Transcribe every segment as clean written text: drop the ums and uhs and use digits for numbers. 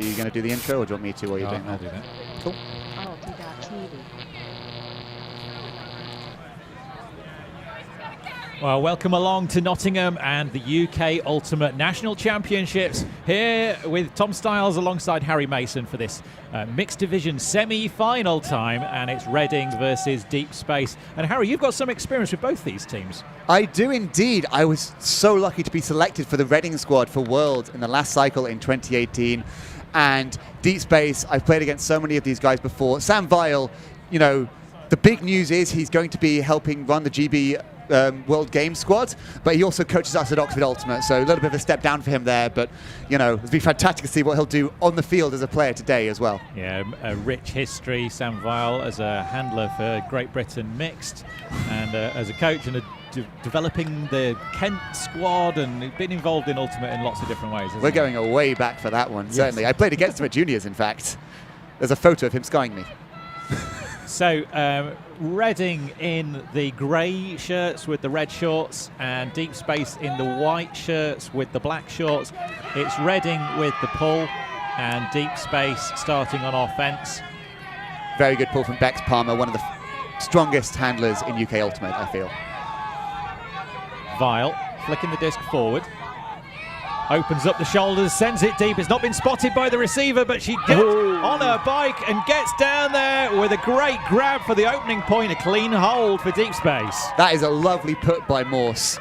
you going to do the intro, or do you want me to while you're doing that? I'll do that. Cool. ULTI.TV. Well, welcome along to Nottingham and the UK Ultimate National Championships. Here with Tom Styles alongside Harry Mason for this mixed division semi-final time, and it's Reading versus Deep Space. And Harry, you've got some experience with both these teams. I do indeed. I was so lucky to be selected for the Reading squad for Worlds in the last cycle in 2018. And Deep Space, I've played against so many of these guys before. Sam Vile, you know, the big news is he's going to be helping run the GB World Games squad, but he also coaches us at Oxford Ultimate, so a little bit of a step down for him there, but you know, it'll be fantastic to see what he'll do on the field as a player today as well. Yeah, a rich history, Sam Vile, as a handler for Great Britain Mixed, and as a coach and developing the Kent squad, and been involved in Ultimate in lots of different ways. We're going a way back for that one, certainly. Yes. I played against him at juniors, in fact. There's a photo of him skying me. So, Reading in the grey shirts with the red shorts, and Deep Space in the white shirts with the black shorts. It's Reading with the pull, and Deep Space starting on offence. Very good pull from Bex Palmer, one of the strongest handlers in UK Ultimate, I feel. Vile flicking the disc forward. Opens up the shoulders, sends it deep. It's not been spotted by the receiver, but she gets on her bike and gets down there with a great grab for the opening point. A clean hold for Deep Space. That is a lovely put by Morse.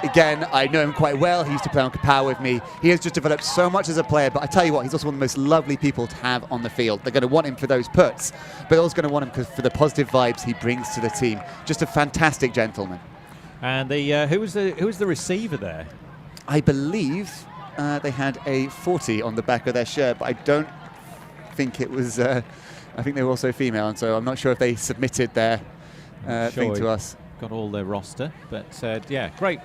Again, I know him quite well. He used to play on Kapow with me. He has just developed so much as a player, but I tell you what, he's also one of the most lovely people to have on the field. They're going to want him for those puts, but they're also going to want him for the positive vibes he brings to the team. Just a fantastic gentleman. And the who was the receiver there? I believe they had a 40 on the back of their shirt, but I don't think it was. I think they were also female, and so I'm not sure if they submitted their thing to us. Got all their roster, but yeah, great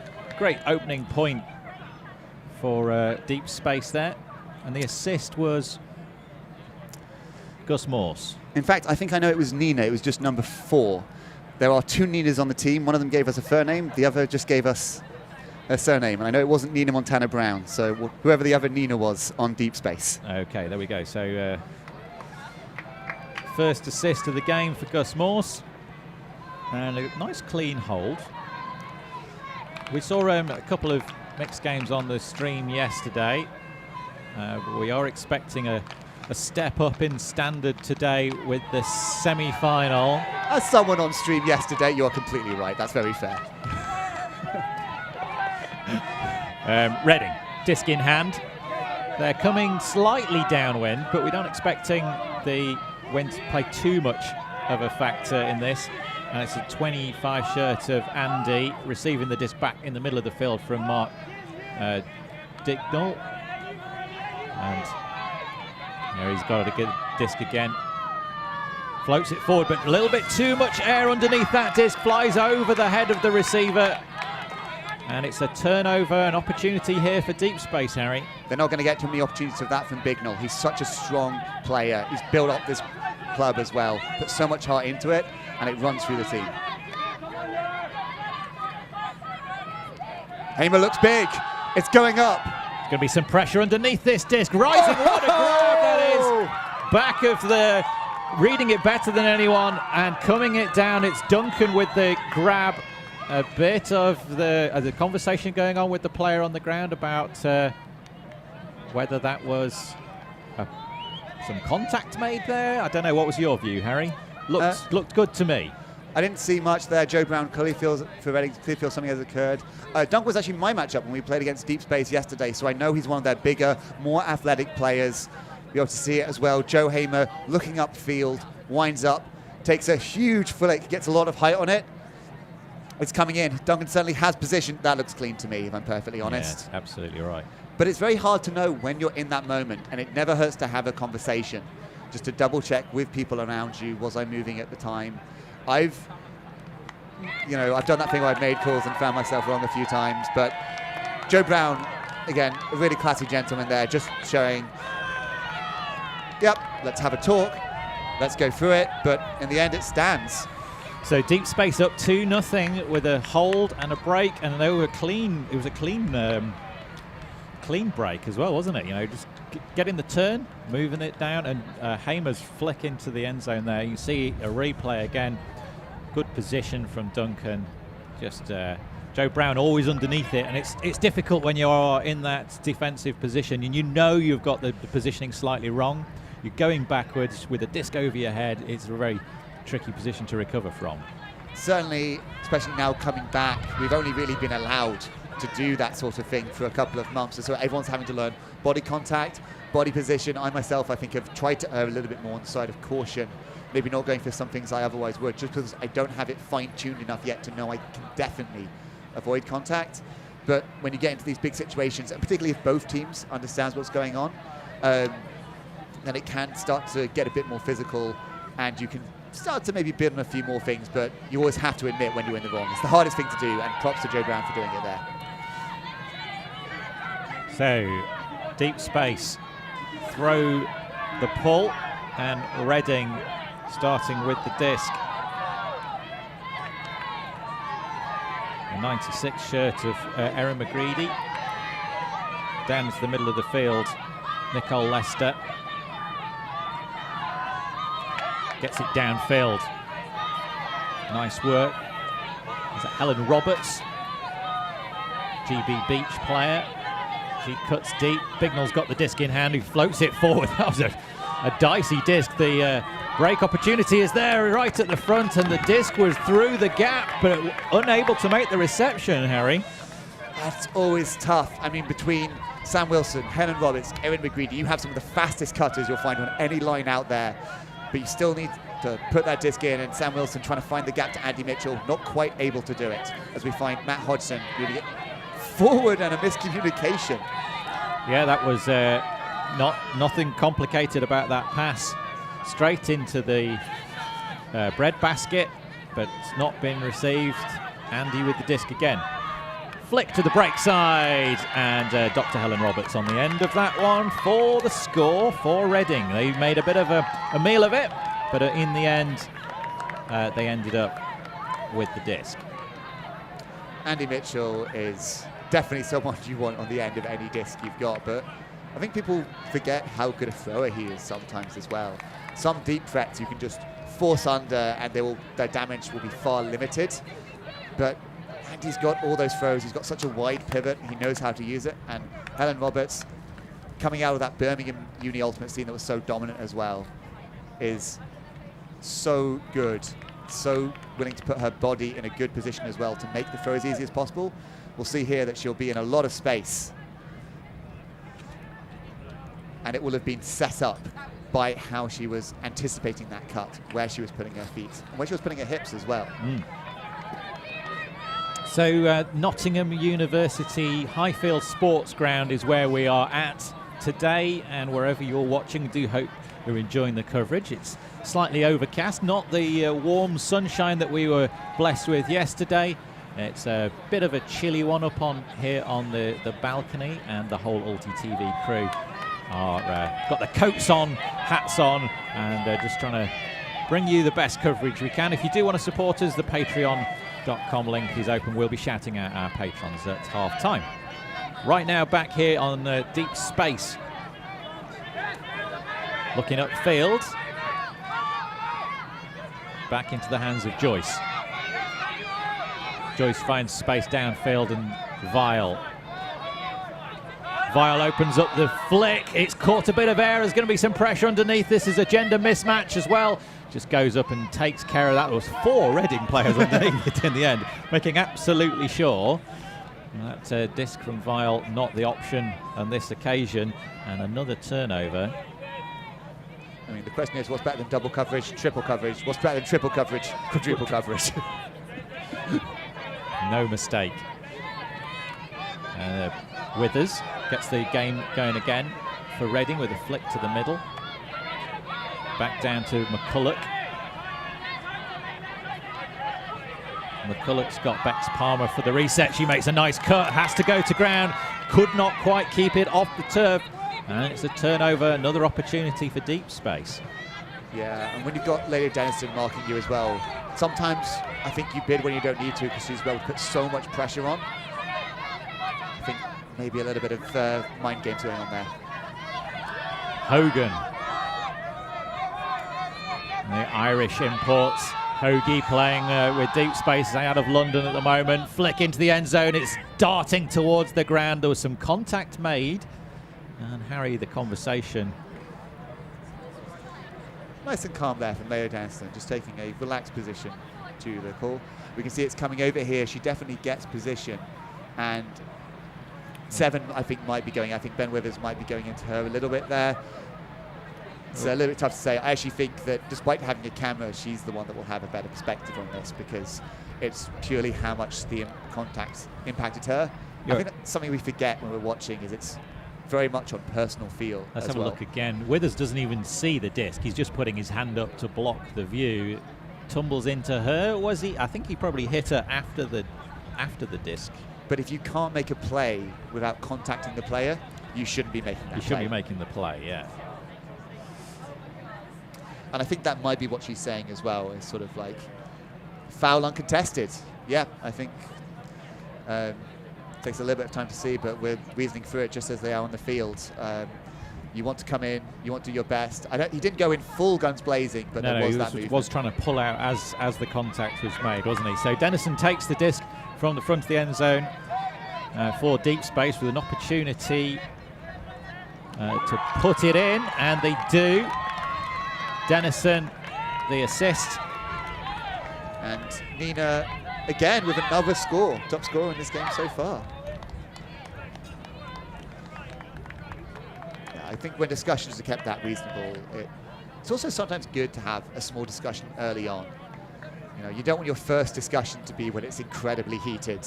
opening point for Deep Space there, and the assist was Gus Morse. In fact, I think I know it was Nina. It was just number 4. There are 2 Ninas on the team. One of them gave us a surname. The other just gave us a surname, and I know it wasn't Nina Montana Brown, so whoever the other Nina was on Deep Space. Okay, there we go. So first assist of the game for Gus Morse, and a nice clean hold. We saw a couple of mixed games on the stream yesterday. We are expecting a step up in standard today with the semi-final. As someone on stream yesterday, you're completely right. That's very fair. Reading, disc in hand. They're coming slightly downwind, but we're not expecting the wind to play too much of a factor in this. And it's a 25 shirt of Andy receiving the disc back in the middle of the field from Mark Dicknall. And there he's got a good disc again. Floats it forward, but a little bit too much air underneath that disc. Flies over the head of the receiver. And it's a turnover, an opportunity here for Deep Space, Harry. They're not going to get too many opportunities of that from Bignell. He's such a strong player. He's built up this club as well, put so much heart into it, and it runs through the team. Hamer looks big. It's going up. There's going to be some pressure underneath this disc. Rising, what a grab that is. Back of the, reading it better than anyone, and coming it down. It's Duncan with the grab. A bit of the conversation going on with the player on the ground about whether that was some contact made there. I don't know. What was your view, Harry? Looked good to me. I didn't see much there. Joe Brown clearly feels something has occurred. Dunk was actually my matchup when we played against Deep Space yesterday, so I know he's one of their bigger, more athletic players. You'll be able to see it as well. Joe Hamer looking upfield, winds up, takes a huge flick, gets a lot of height on it. It's coming in. Duncan certainly has position. That looks clean to me, if I'm perfectly honest. Yeah, absolutely right. But it's very hard to know when you're in that moment, and it never hurts to have a conversation, just to double check with people around you. Was I moving at the time? I've done that thing where I've made calls and found myself wrong a few times. But Joe Brown, again, a really classy gentleman there, just showing, yep, let's have a talk, let's go through it. But in the end, it stands. So Deep Space up 2-0 with a hold and a break, and they were clean. It was a clean clean break as well, wasn't it? You know, just getting the turn, moving it down, and Hamer's flick into the end zone there. You see a replay again. Good position from Duncan. Just Joe Brown always underneath it, and it's difficult when you are in that defensive position and you know you've got the positioning slightly wrong. You're going backwards with a disc over your head. It's a very tricky position to recover from. Certainly, especially now coming back, we've only really been allowed to do that sort of thing for a couple of months, so everyone's having to learn body contact, body position. I myself, I think, have tried to err a little bit more on the side of caution, maybe not going for some things I otherwise would, just because I don't have it fine-tuned enough yet to know I can definitely avoid contact. But when you get into these big situations, and particularly if both teams understands what's going on, then it can start to get a bit more physical, and you can start to maybe build on a few more things, but you always have to admit when you're in the wrong. It's the hardest thing to do, and props to Joe Brown for doing it there. So, deep space, throw the pull, and Reading starting with the disc. The 96 shirt of Erin McGreedy. Down into the middle of the field, Nicole Lester. Gets it downfield. Nice work. Is that Helen Roberts? GB Beach player. She cuts deep. Bignell's got the disc in hand. He floats it forward. That was a dicey disc. The break opportunity is there right at the front, and the disc was through the gap, but unable to make the reception, Harry. That's always tough. I mean, between Sam Wilson, Helen Roberts, Erin McGreedy, you have some of the fastest cutters you'll find on any line out there. But you still need to put that disc in, and Sam Wilson trying to find the gap to Andy Mitchell, not quite able to do it, as we find Matt Hodgson really get forward and a miscommunication. Yeah, that was nothing complicated about that pass. Straight into the bread basket, but it's not been received. Andy with the disc again. Flick to the break side, and Dr. Helen Roberts on the end of that one for the score for Reading. They made a bit of a meal of it, but in the end, they ended up with the disc. Andy Mitchell is definitely someone you want on the end of any disc you've got, but I think people forget how good a thrower he is sometimes as well. Some deep threats you can just force under, and their damage will be far limited, but Andy's got all those throws. He's got such a wide pivot. He knows how to use it. And Helen Roberts, coming out of that Birmingham Uni Ultimate scene that was so dominant as well, is so good. So willing to put her body in a good position as well to make the throw as easy as possible. We'll see here that she'll be in a lot of space. And it will have been set up by how she was anticipating that cut, where she was putting her feet, and where she was putting her hips as well. So Nottingham University Highfield Sports Ground is where we are at today, and wherever you're watching, do hope you're enjoying the coverage. It's slightly overcast, not the warm sunshine that we were blessed with yesterday. It's a bit of a chilly one up on here on the balcony, and the whole ULTI.TV crew are got their coats on, hats on, and just trying to bring you the best coverage we can. If you do want to support us, the Patreon.com link is open. We'll be shouting at our patrons at half time. Right now, back here on deep space, looking upfield, back into the hands of Joyce. Joyce finds space downfield, and Vile opens up the flick. It's caught a bit of air. There's going to be some pressure underneath. This is a gender mismatch as well. Just goes up and takes care of that. There was 4 Reading players underneath it in the end, making absolutely sure. That disc from Vile, not the option on this occasion, and another turnover. I mean, the question is, what's better than double coverage, triple coverage? What's better than triple coverage, quadruple coverage? No mistake. Withers gets the game going again for Reading with a flick to the middle. Back down to McCulloch. McCulloch's got Bex Palmer for the reset. She makes a nice cut, has to go to ground, could not quite keep it off the turf, and it's a turnover, another opportunity for deep space. Yeah, and when you've got Leila Denniston marking you as well, sometimes I think you bid when you don't need to, because she's able to put so much pressure on. I think maybe a little bit of mind games going on there. Hogan. The Irish imports. Hoagie playing with deep space out of London at the moment. Flick into the end zone. It's darting towards the ground. There was some contact made. And Harry, the conversation. Nice and calm there from Leo Danston, just taking a relaxed position to the call. We can see it's coming over here. She definitely gets position. And 7, I think, might be going. I think Ben Withers might be going into her a little bit there. It's a little bit tough to say. I actually think that despite having a camera, she's the one that will have a better perspective on this, because it's purely how much the contact impacted her. I think that's something we forget when we're watching, is it's very much on personal feel. Let's have a look again. Withers doesn't even see the disc. He's just putting his hand up to block the view. Tumbles into her. Was he? I think he probably hit her after the disc. But if you can't make a play without contacting the player, you shouldn't be making that play. You shouldn't be making the play, yeah. And I think that might be what she's saying as well, is sort of like foul uncontested. Yeah, I think takes a little bit of time to see, but we're reasoning through it just as they are on the field. You want to come in, you want to do your best. He didn't go in full guns blazing, but there was that movement. He was trying to pull out as the contact was made, wasn't he? So Dennison takes the disc from the front of the end zone for deep space with an opportunity to put it in, and they do. Dennison, the assist. And Nina, again, with another score. Top scorer in this game so far. Yeah, I think when discussions are kept that reasonable, it's also sometimes good to have a small discussion early on. You know, you don't want your first discussion to be when it's incredibly heated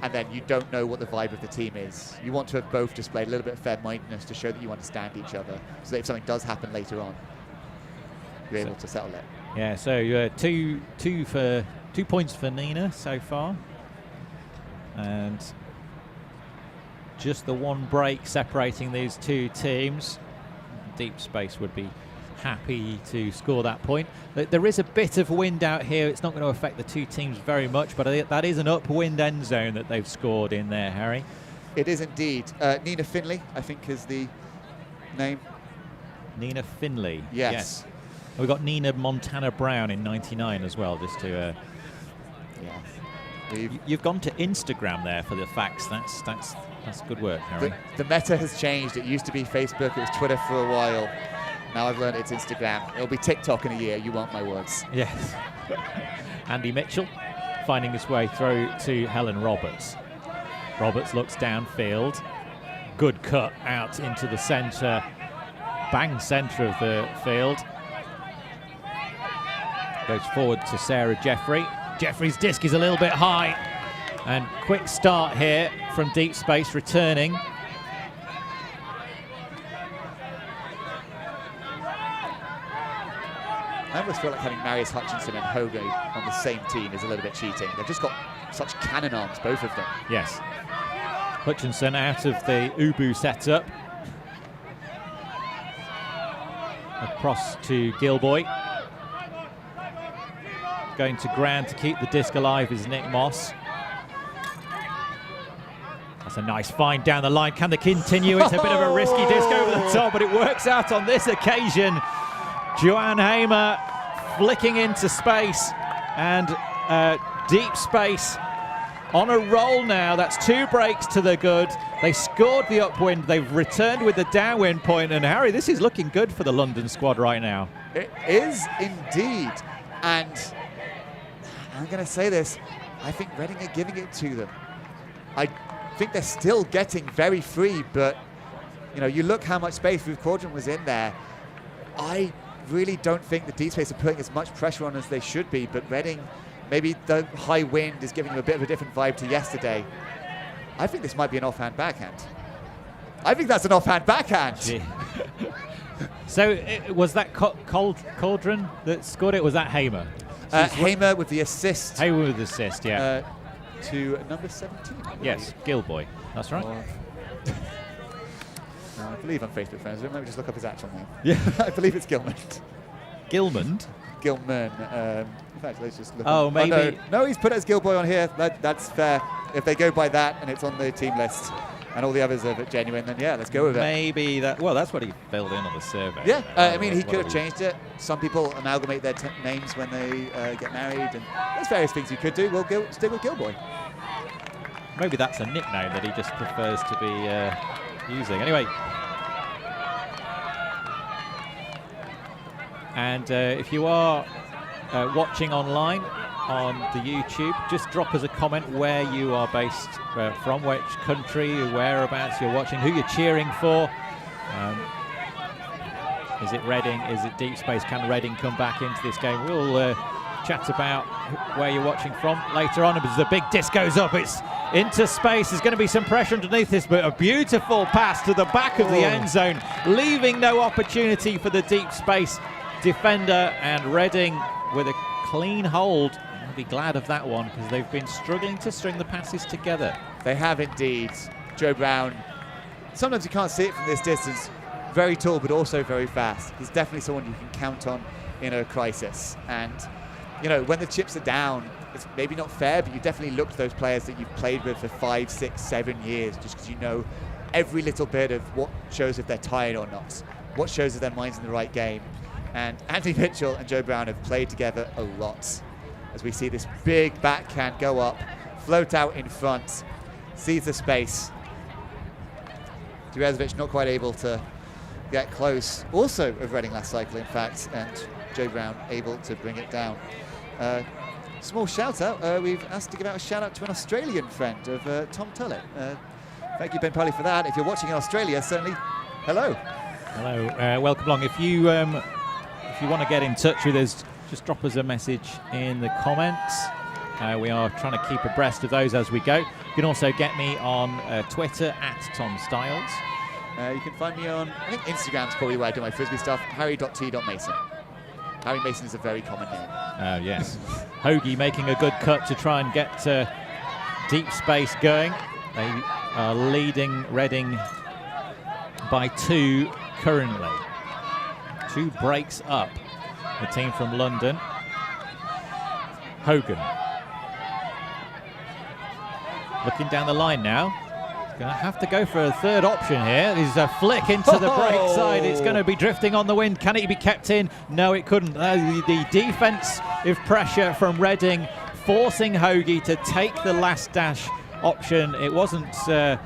and then you don't know what the vibe of the team is. You want to have both displayed a little bit of fair-mindedness to show that you understand each other, so that if something does happen later on, you're able to settle it. Yeah, so 2 points for Nina so far, and just the one break separating these two teams. Deep space would be happy to score that point. There is a bit of wind out here. It's not going to affect the two teams very much, but that is an upwind end zone that they've scored in there, Harry. It is indeed. Nina Finley, I think, is the name. Nina Finley. Yes. We've got Nina Montana Brown in '99 as well, just to. You've gone to Instagram there for the facts. That's good work, Harry. The meta has changed. It used to be Facebook. It was Twitter for a while. Now I've learned it's Instagram. It'll be TikTok in a year. You want my words? Yes. Andy Mitchell finding his way through to Helen Roberts. Roberts looks downfield. Good cut out into the centre. Bang centre of the field. Goes forward to Sarah Jeffrey. Jeffrey's disc is a little bit high. And quick start here from deep space, returning. I almost feel like having Marius Hutchinson and Hogo on the same team is a little bit cheating. They've just got such cannon arms, both of them. Yes. Hutchinson out of the Ubu setup. Across to Gilboy. Going to ground to keep the disc alive is Nick Moss. That's a nice find down the line. Can they continue? It's a bit of a risky disc over the top, but it works out on this occasion. Joanne Hamer flicking into space, and deep space on a roll now. That's 2 breaks to the good. They scored the upwind. They've returned with the downwind point, and Harry, this is looking good for the London squad right now. It is indeed, and I'm going to say this, I think Reading are giving it to them. I think they're still getting very free, but you know, you look how much space Ruth Quadrant was in there. I really don't think the deep space are putting as much pressure on as they should be, but Reading, maybe the high wind is giving them a bit of a different vibe to yesterday. I think this might be an offhand backhand. I think that's an offhand backhand. So was that Cauldron that scored it? Was that Hamer? Hamer with the assist. Hamer with the assist, yeah. To number 17. Yes, Gilboy. That's right. I believe on Facebook friends. Let me just look up his actual name. Yeah, I believe it's Gilman. Gilman? Gilman. In fact, let's just look. Maybe. No, he's put it as Gilboy on here. That's fair. If they go by that and it's on the team list, and all the others are genuine, then yeah, let's go with it. Maybe that. Well, that's what he filled in on the survey. Yeah, I mean, he could have changed it. Some people amalgamate their names when they get married, and there's various things you could do. We'll stick with Gilboy. Maybe that's a nickname that he just prefers to be using. Anyway. And if you are watching online on the YouTube, just drop us a comment where you are based from, which country, whereabouts you're watching, who you're cheering for. Is it Reading? Is it Deep Space? Can Reading come back into this game? We'll chat about where you're watching from later on. As the big disc goes up, it's into space. There's going to be some pressure underneath this, but a beautiful pass to the back of the end zone, leaving no opportunity for the Deep Space defender, and Reading with a clean hold. I'll be glad of that one because they've been struggling to string the passes together. They have indeed. Joe Brown, sometimes you can't see it from this distance, very tall but also very fast. He's definitely someone you can count on in a crisis. And you know, when the chips are down, it's maybe not fair, but you definitely look to those players that you've played with for 5, 6, 7 years, just because you know every little bit of what shows if they're tired or not, what shows if their mind's in the right game. And Anthony Mitchell and Joe Brown have played together a lot. As we see this big backhand go up, float out in front, sees the space. Djurjevic not quite able to get close. Also of Reading last cycle, in fact, and Joe Brown able to bring it down. Small shout out. We've asked to give out a shout out to an Australian friend of Tom Tullett. Thank you, Ben Pally, for that. If you're watching in Australia, certainly hello. Hello, welcome along. If you want to get in touch with us, just drop us a message in the comments. We are trying to keep abreast of those as we go. You can also get me on Twitter @TomStyles. You can find me on, I think Instagram's probably where I do my Frisbee stuff, harry.t.mason. Harry Mason is a very common name. Yes. Hoagie making a good cut to try and get Deep Space going. They are leading Reading by 2 currently. 2 breaks up. The team from London. Hogan. Looking down the line now. He's going to have to go for a third option here. There's a flick into the break side. It's going to be drifting on the wind. Can it be kept in? No, it couldn't. The defensive pressure from Reading forcing Hoagie to take the last dash option. It wasn't a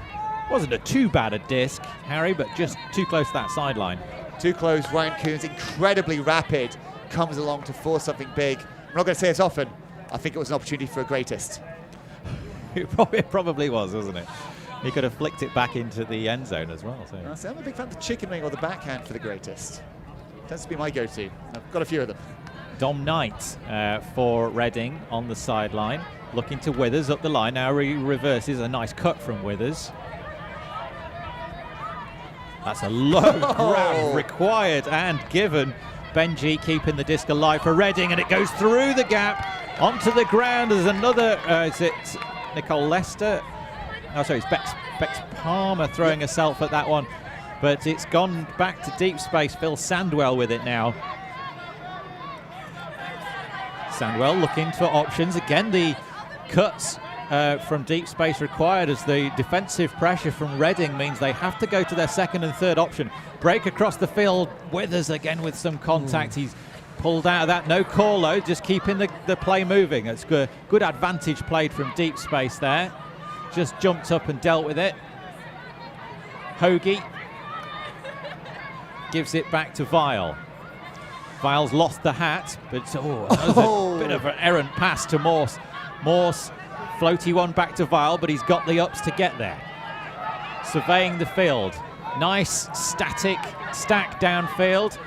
too bad a disc, Harry, but just too close to that sideline. Too close. Ryan Coons, incredibly rapid, comes along to force something big. I'm not going to say it's often. I think it was an opportunity for a greatest. It probably was, wasn't it? He could have flicked it back into the end zone as well. So. I'm a big fan of the chicken wing or the backhand for the greatest. Tends to be my go-to. I've got a few of them. Dom Knight for Reading on the sideline, looking to Withers up the line. Now he reverses. A nice cut from Withers. That's a low grab required and given. Benji keeping the disc alive for Reading, and it goes through the gap onto the ground. There's another, is it Nicole Lester? Oh, sorry, it's Bex Palmer throwing herself at that one. But it's gone back to Deep Space. Phil Sandwell with it now. Sandwell looking for options. Again, the cuts from Deep Space required as the defensive pressure from Reading means they have to go to their second and third option. Break across the field. Withers again with some contact. He's pulled out of that. No call though, just keeping the play moving. It's good advantage played from Deep Space there. Just jumped up and dealt with it. Hoagie gives it back to Vile. Vile's lost the hat, but that was a bit of an errant pass to Morse. Morse, floaty one back to Vile, but he's got the ups to get there. Surveying the field. Nice static stack downfield.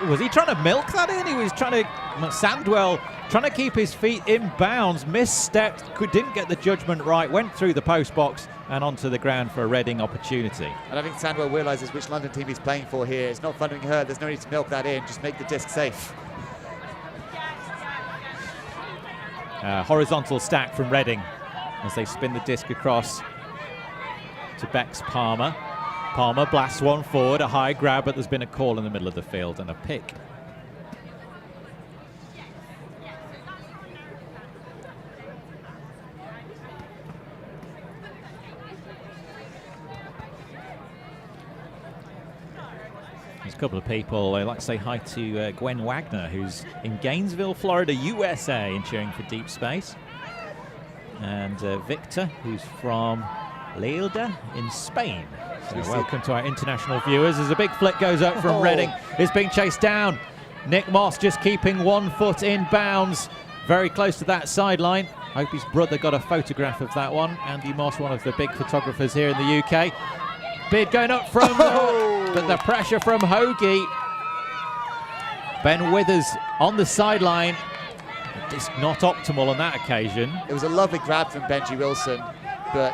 Was he trying to milk that in? He was trying to, Sandwell trying to keep his feet in bounds, misstepped, didn't get the judgment right, went through the post box and onto the ground for a Reading opportunity. And I think Sandwell realises which London team he's playing for here. It's not thundering hurt, there's no need to milk that in, just make the disc safe. Horizontal stack from Reading as they spin the disc across to Bex Palmer. Palmer blasts one forward, a high grab, but there's been a call in the middle of the field and a pick. a couple of people. I'd like to say hi to Gwen Wagner, who's in Gainesville, Florida, USA, and cheering for Deep Space. And Victor, who's from Lleida in Spain. So welcome to our international viewers. As a big flick goes up from Reading, is being chased down. Nick Moss just keeping 1 foot in bounds, very close to that sideline. Hope his brother got a photograph of that one. Andy Moss, one of the big photographers here in the UK. Bid going up from, but the pressure from Hoagie. Ben Withers on the sideline. Just not optimal on that occasion. It was a lovely grab from Benji Wilson, but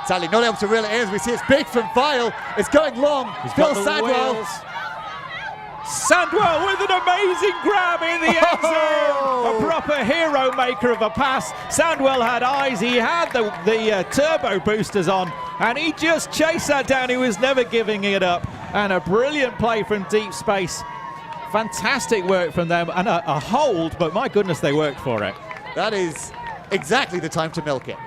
sadly not able to reel it in. As we see, it's big from Vile. It's going long. Phil Sandwell. Sandwell with an amazing grab in the end zone. A proper hero maker of a pass. Sandwell had eyes. He had the turbo boosters on, and he just chased that down. He was never giving it up. And a brilliant play from Deep Space. Fantastic work from them, and a hold, but my goodness, they worked for it. That is exactly the time to milk it.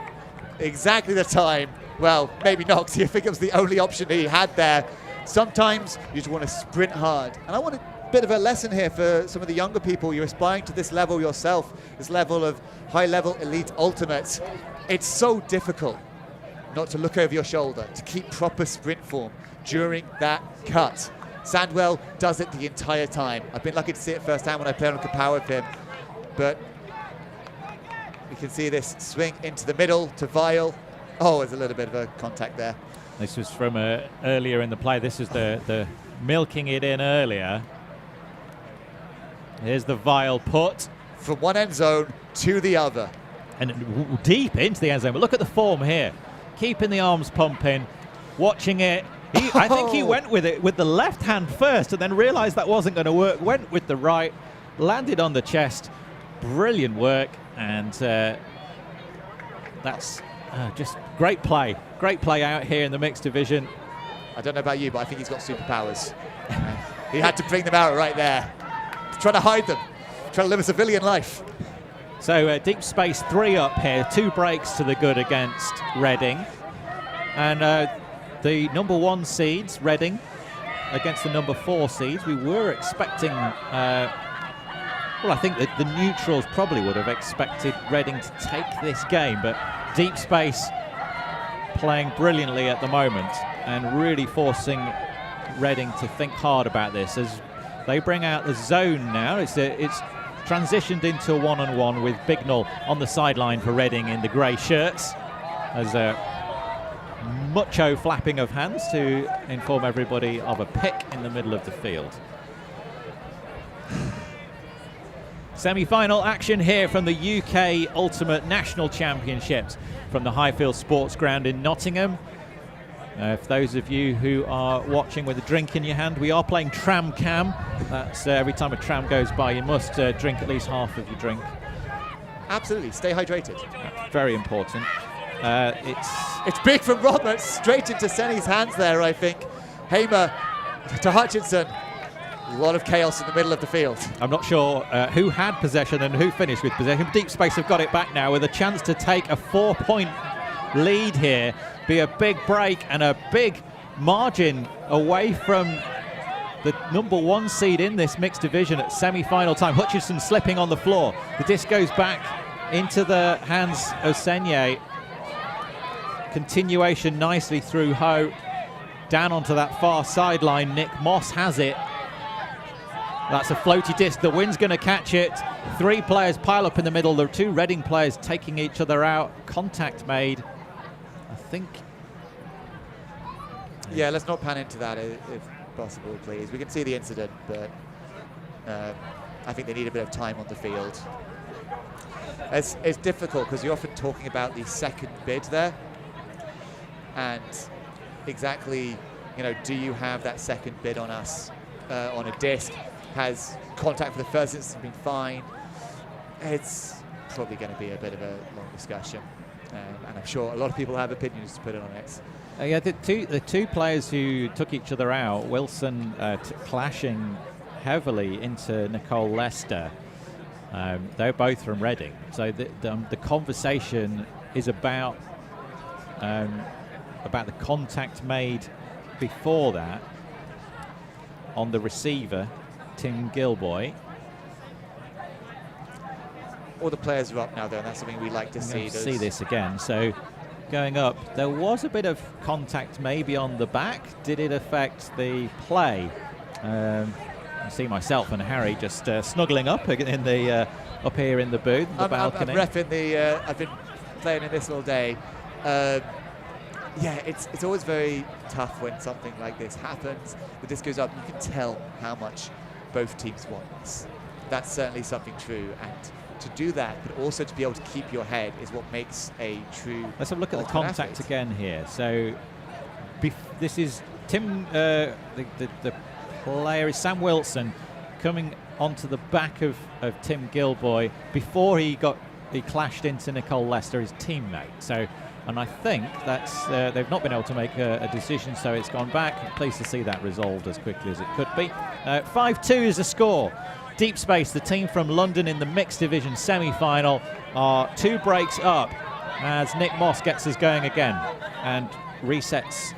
Exactly the time. Well, maybe not, because I think it was the only option he had there. Sometimes you just want to sprint hard. And I want a bit of a lesson here for some of the younger people. You're aspiring to this level yourself, this level of high-level elite ultimates. It's so difficult not to look over your shoulder, to keep proper sprint form during that cut. Sandwell does it the entire time. I've been lucky to see it firsthand when I played on Kapow with him. But you can see this swing into the middle to Vile. Oh, there's a little bit of a contact there. This was from earlier in the play. This is the milking it in earlier. Here's the Vile put. From one end zone to the other. And deep into the end zone. But look at the form here. Keeping the arms pumping, watching it. I think he went with it with the left hand first and then realized that wasn't going to work. Went with the right, landed on the chest. Brilliant work. And that's just great play. Great play out here in the mixed division. I don't know about you, but I think he's got superpowers. He had to bring them out right there. He's trying to hide them. Trying to live a civilian life. So Deep Space 3 up here. 2 breaks to the good against Reading. And the number 1 seeds, Reading, against the number 4 seeds. We were expecting, well, I think that the neutrals probably would have expected Reading to take this game, but Deep Space playing brilliantly at the moment and really forcing Reading to think hard about this as they bring out the zone now. It's transitioned into a one-on-one with Bignell on the sideline for Reading in the grey shirts. As a mucho flapping of hands to inform everybody of a pick in the middle of the field. Semi-final action here from the UK Ultimate National Championships from the Highfield Sports Ground in Nottingham. For those of you who are watching with a drink in your hand, we are playing Tram Cam. That's every time a tram goes by, you must drink at least half of your drink. Absolutely, stay hydrated. That's very important. It's big from Roberts, straight into Senny's hands there, I think. Hamer to Hutchinson. A lot of chaos in the middle of the field. I'm not sure who had possession and who finished with possession. Deep Space have got it back now with a chance to take a 4-point lead here. Be a big break and a big margin away from the number 1 seed in this mixed division at semi-final time. Hutchinson slipping on the floor. The disc goes back into the hands of Senye. Continuation nicely through Ho. Down onto that far sideline. Nick Moss has it. That's a floaty disc. The wind's going to catch it. 3 players pile up in the middle. The 2 Reading players taking each other out. Contact made. I think. Yeah, let's not pan into that if possible, please. We can see the incident, but I think they need a bit of time on the field. It's difficult because you're often talking about the second bid there. And exactly, do you have that second bid on us on a disc? Has contact for the first instance been fine? It's probably going to be a bit of a long discussion. And I'm sure a lot of people have opinions to put it on it. Yeah, the two players who took each other out, Wilson clashing heavily into Nicole Lester. They're both from Reading. So the conversation is about the contact made before that. on the receiver, Tim Gilboy. All the players are up now, though, and that's something we like to see. See this again. So going up, there was a bit of contact maybe on the back. Did it affect the play? I see myself and Harry just snuggling up in the up here in the booth, the balcony. I'm reffing I've been playing in this all day. Yeah, it's always very tough when something like this happens. The disc goes up. You can tell how much both teams want this. That's certainly something true. And to do that, but also to be able to keep your head is what makes a true. Let's have a look at the contact athlete. again here. So this is Tim, the player is Sam Wilson coming onto the back of Tim Gilboy before he clashed into Nicole Lester, his teammate. So, and I think that's they've not been able to make a decision, so it's gone back. I'm pleased to see that resolved as quickly as it could be. 5-2 is the score. Deep Space, the team from London in the mixed division semi-final, are 2 breaks up as Nick Moss gets us going again and resets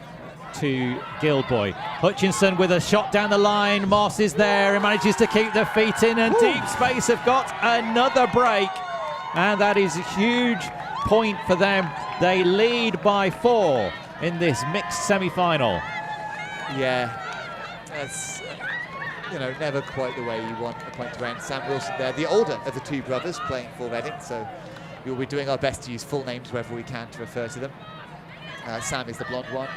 to Gilboy. Hutchinson with a shot down the line. Moss is there and manages to keep the feet in, and Deep Space have got another break, and that is a huge point for them. They lead by 4 in this mixed semi-final. Yeah, that's never quite the way you want a point to end. Sam Wilson there, the older of the 2 brothers playing for Reading, so we'll be doing our best to use full names wherever we can to refer to them. Sam is the blonde one.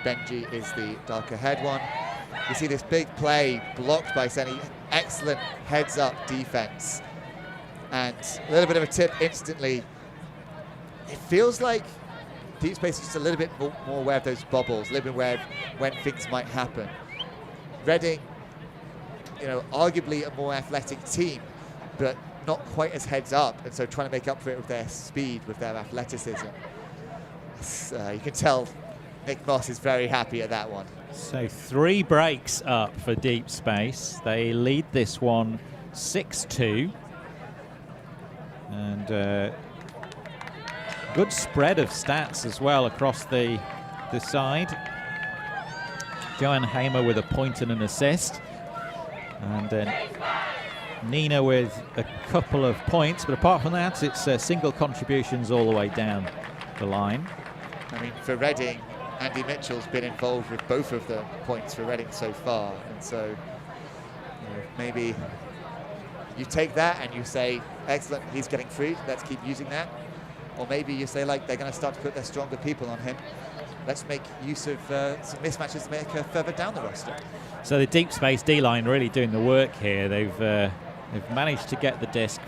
Benji is the darker haired one. You see this big play blocked by Senny. Excellent heads-up defense. And a little bit of a tip instantly. It feels like Deep Space is just a little bit more aware of those bubbles, a little bit aware of when things might happen. Reading, arguably a more athletic team, but not quite as heads up, and so trying to make up for it with their speed, with their athleticism. You can tell Nick Moss is very happy at that one. So 3 breaks up for Deep Space. They lead this one 6-2. And good spread of stats as well across the side. Joanne Hamer with a point and an assist. And Nina with a couple of points. But apart from that, it's single contributions all the way down the line. I mean, for Reading, Andy Mitchell's been involved with both of the points for Reading so far, and so maybe you take that and you say, excellent, he's getting free, let's keep using that. Or maybe you say, like, they're going to start to put their stronger people on him. Let's make use of some mismatches to make her further down the roster. So the Deep Space D-line really doing the work here. They've managed to get the disc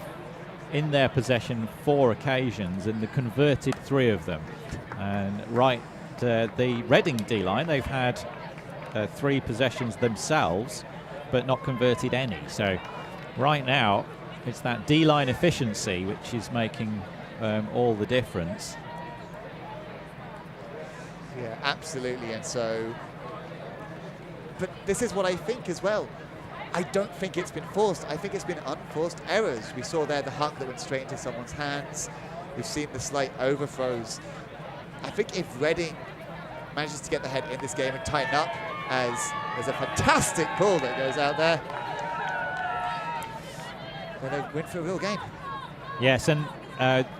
in their possession 4 occasions, and they converted 3 of them. And the Reading D-line, they've had 3 possessions themselves, but not converted any. So right now, it's that D-line efficiency which is making all the difference. Yeah, absolutely. And so, but this is what I think as well. I don't think it's been forced. I think it's been unforced errors. We saw there the huck that went straight into someone's hands. We've seen the slight overthrows. I think if Reading manages to get the head in this game and tighten up, as there's a fantastic pull that goes out there, then they win for a real game. Yes, and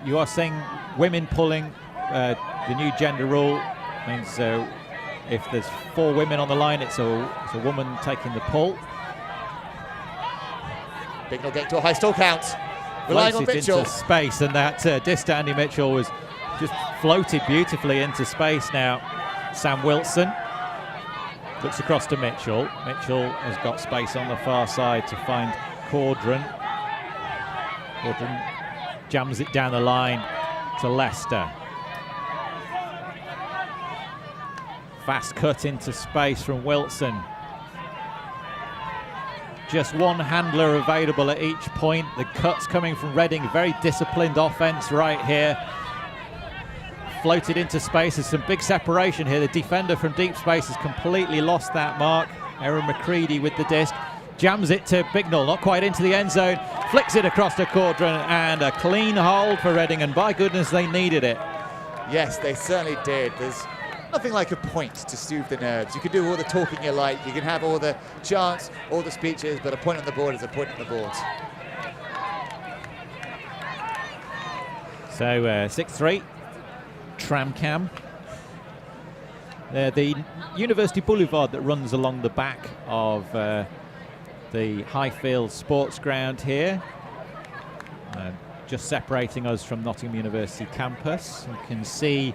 you are saying women pulling, the new gender rule means if there's 4 women on the line, it's a woman taking the pull. Bignell getting to a high stall count, relying on Mitchell. Into space, and that disc to Andy Mitchell was just floated beautifully into space. Now Sam Wilson looks across to Mitchell. Mitchell has got space on the far side to find Caudron. Caudron jams it down the line to Lester. Fast cut into space from Wilson. Just 1 handler available at each point. The cuts coming from Reading, very disciplined offense right here. Floated into space. There's some big separation here. The defender from Deep Space has completely lost that mark. Erin McCready with the disc. Jams it to Bignell, not quite into the end zone. Flicks it across to Caudron, and a clean hold for Reading, and by goodness they needed it. Yes, they certainly did. There's nothing like a point to soothe the nerves. You can do all the talking you like, you can have all the chants, all the speeches, but a point on the board is a point on the board. So 6-3, Tramcam. The University Boulevard that runs along the back of the Highfield Sports Ground here, just separating us from Nottingham University campus. You can see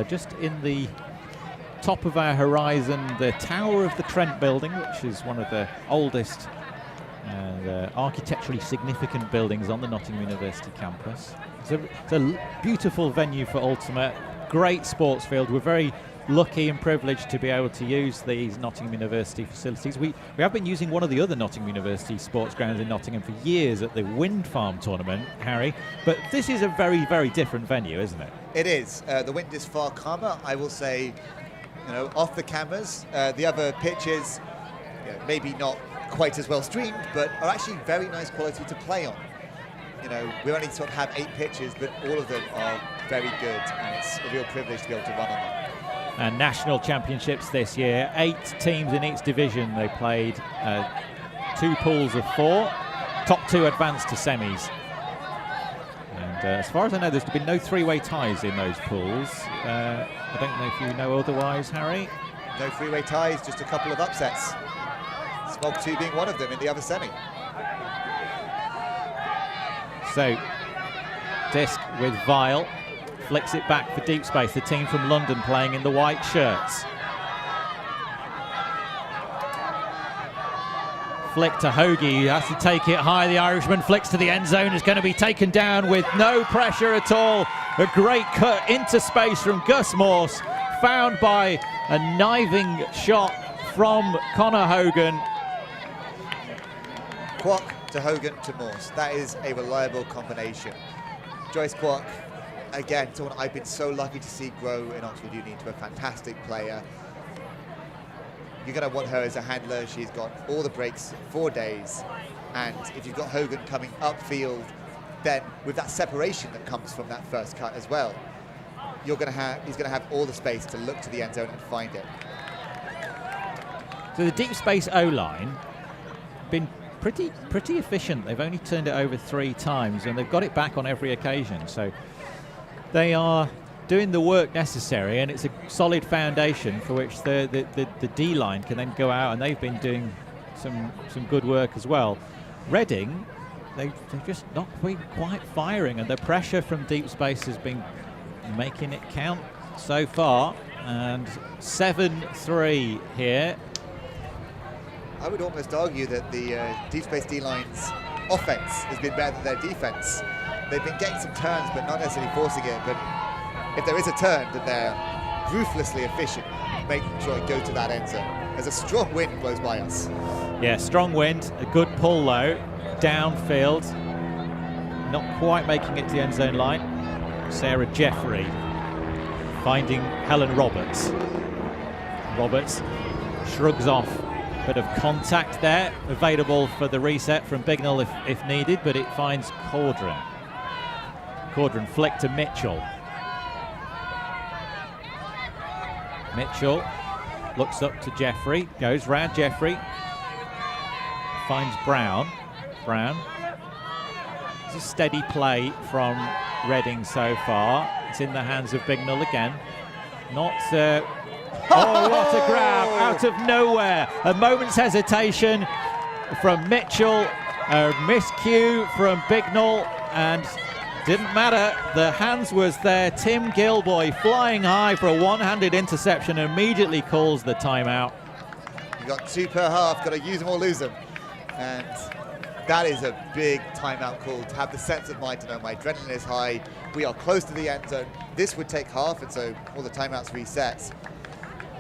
just in the top of our horizon the Tower of the Trent building, which is one of the oldest and architecturally significant buildings on the Nottingham University campus. It's a beautiful venue for Ultimate, great sports field. We're very lucky and privileged to be able to use these Nottingham University facilities. We have been using one of the other Nottingham University sports grounds in Nottingham for years at the Wind Farm tournament, Harry, but this is a very, very different venue, isn't it? It is. The wind is far calmer, I will say, off the cameras. The other pitches, maybe not quite as well streamed, but are actually very nice quality to play on. We only sort of have 8 pitches, but all of them are very good, and it's a real privilege to be able to run on them. And national championships this year, 8 teams in each division. They played 2 pools of 4. Top 2 advanced to semis. And as far as I know, there's been no 3-way ties in those pools. I don't know if you know otherwise, Harry. No 3-way ties, just a couple of upsets. Smog 2 being one of them in the other semi. So, disc with Vile. Flicks it back for deep space. The team from London playing in the white shirts. Flick to Hoagie, who has to take it high. The Irishman flicks to the end zone. Is going to be taken down with no pressure at all. A great cut into space from Gus Morse, found by a kniving shot from Connor Hogan. Kwok to Hogan to Morse. That is a reliable combination. Joyce Kwok, again, someone I've been so lucky to see grow in Oxford Uni into a fantastic player. You're going to want her as a handler. She's got all the breaks, 4 days. And if you've got Hogan coming upfield, then with that separation that comes from that first cut as well, he's going to have all the space to look to the end zone and find it. So the deep space O-line been pretty efficient. They've only turned it over 3 times, and they've got it back on every occasion. So they are doing the work necessary, and it's a solid foundation for which the D-line can then go out, and they've been doing some good work as well. Reading, they've just not been quite firing, and the pressure from deep space has been making it count so far. And 7-3 here. I would almost argue that the deep space D-line's offense has been better than their defense. They've been getting some turns, but not necessarily forcing it. But if there is a turn, then they're ruthlessly efficient, making sure it goes to that end zone. There's a strong wind blows by us. Yeah, strong wind, a good pull though, downfield. Not quite making it to the end zone line. Sarah Jeffrey finding Helen Roberts. Roberts shrugs off. Bit of contact there, available for the reset from Bignell if needed, but it finds Caudron. Caudron flick to Mitchell. Mitchell looks up to Jeffrey, goes round Jeffrey, finds Brown. Brown. It's a steady play from Reading so far. It's in the hands of Bignell again. Not... oh, what a grab out of nowhere. A moment's hesitation from Mitchell, a miscue from Bignell, and didn't matter. The hands was there. Tim Gilboy flying high for a one-handed interception, immediately calls the timeout. You've got 2 per half, got to use them or lose them. And that is a big timeout call, to have the sense of mind to know my adrenaline is high. We are close to the end zone. This would take half, and so all the timeouts resets.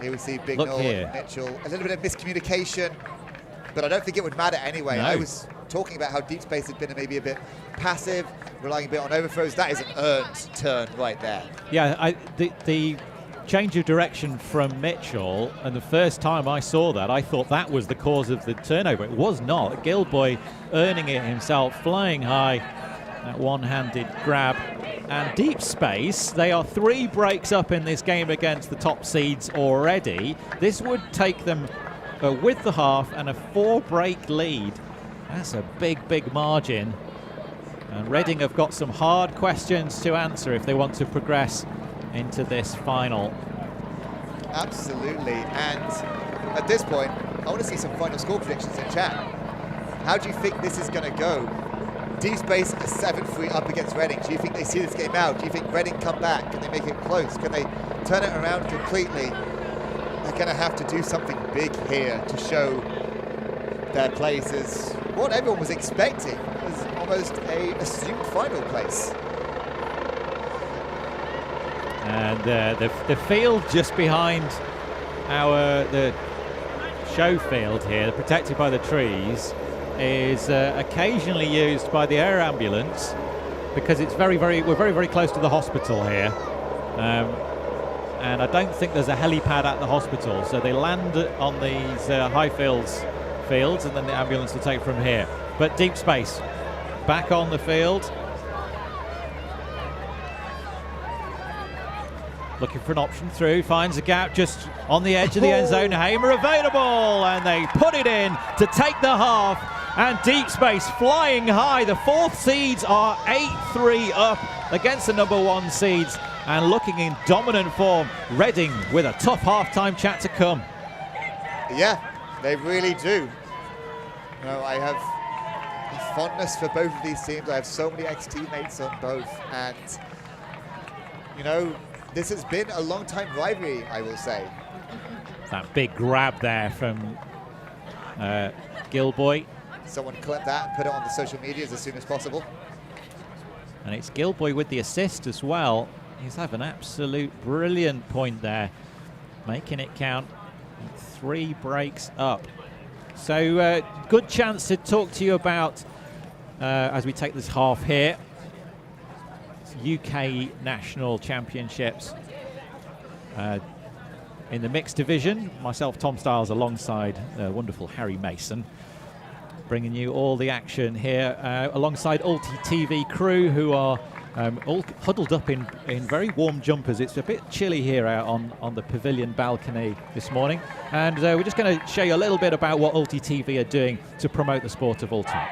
Here we see Bignell and Mitchell. A little bit of miscommunication, but I don't think it would matter anyway. No. I was talking about how deep space had been maybe a bit passive, relying a bit on overthrows. That is an earned turn right there. Yeah, the change of direction from Mitchell, and the first time I saw that, I thought that was the cause of the turnover. It was not. Gilboy earning it himself, flying high, That one-handed grab. And Deep Space, they are 3 breaks up in this game against the top seeds already. This would take them with the half and a 4-break lead. That's a big, big margin. And Reading have got some hard questions to answer if they want to progress into this final. Absolutely. And at this point, I want to see some final score predictions in chat. How do you think this is going to go? Deep Space are 7-3 up against Reading. Do you think they see this game out? Do you think Reading come back? Can they make it close? Can they turn it around completely? They're going to have to do something big here to show their place as what everyone was expecting, as almost a assumed final place. And the field just behind the show field here, protected by the trees, is occasionally used by the air ambulance because it's we're very close to the hospital here, and I don't think there's a helipad at the hospital, so they land on these high fields and then the ambulance will take from here. But Deep Space back on the field, looking for an option through, finds a gap just on the edge of the end zone. Hamer available, and they put it in to take the half. And Deep Space flying high. The 4th seeds are 8-3 up against the number 1 seeds and looking in dominant form. Reading with a tough half-time chat to come. Yeah, they really do. You know, I have a fondness for both of these teams. I have so many ex-teammates on both, and you know, this has been a long-time rivalry, I will say. That big grab there from Gilboy. Someone clip that and put it on the social medias as soon as possible. And it's Gilboy with the assist as well. He's having an absolute brilliant point there, making it count. 3 breaks up. So good chance to talk to you about, as we take this half here, UK National Championships in the mixed division. Myself, Tom Stiles, alongside wonderful Harry Mason, bringing you all the action here, alongside ULTI.TV crew, who are all huddled up in very warm jumpers. It's a bit chilly here out on the pavilion balcony this morning, and we're just going to show you a little bit about what ULTI.TV are doing to promote the sport of Ultimate.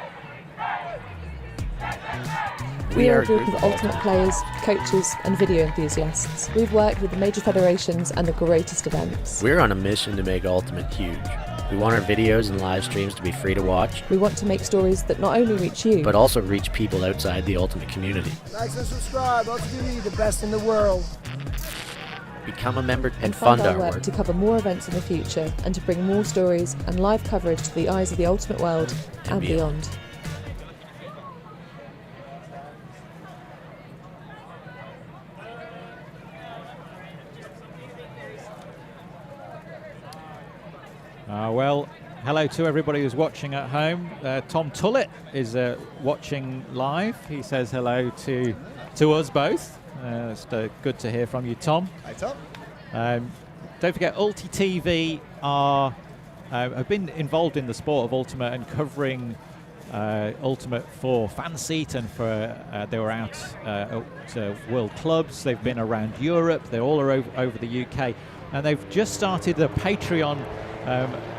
We are a group of Ultimate players, coaches and video enthusiasts. We've worked with the major federations and the greatest events. We're on a mission to make Ultimate huge. We want our videos and live streams to be free to watch. We want to make stories that not only reach you, but also reach people outside the Ultimate community. Like and subscribe, ULTI.TV, the best in the world. Become a member and fund our our work work to cover more events in the future and to bring more stories and live coverage to the eyes of the Ultimate world and beyond. Well, hello to everybody who's watching at home. Tom Tullett is watching live. He says hello to us both. It's good to hear from you, Tom. Hi, Tom. Don't forget, ULTI.TV have been involved in the sport of Ultimate and covering Ultimate for Fanseat and for they were out to World Clubs. They've been around Europe. They're all over the UK, and they've just started a Patreon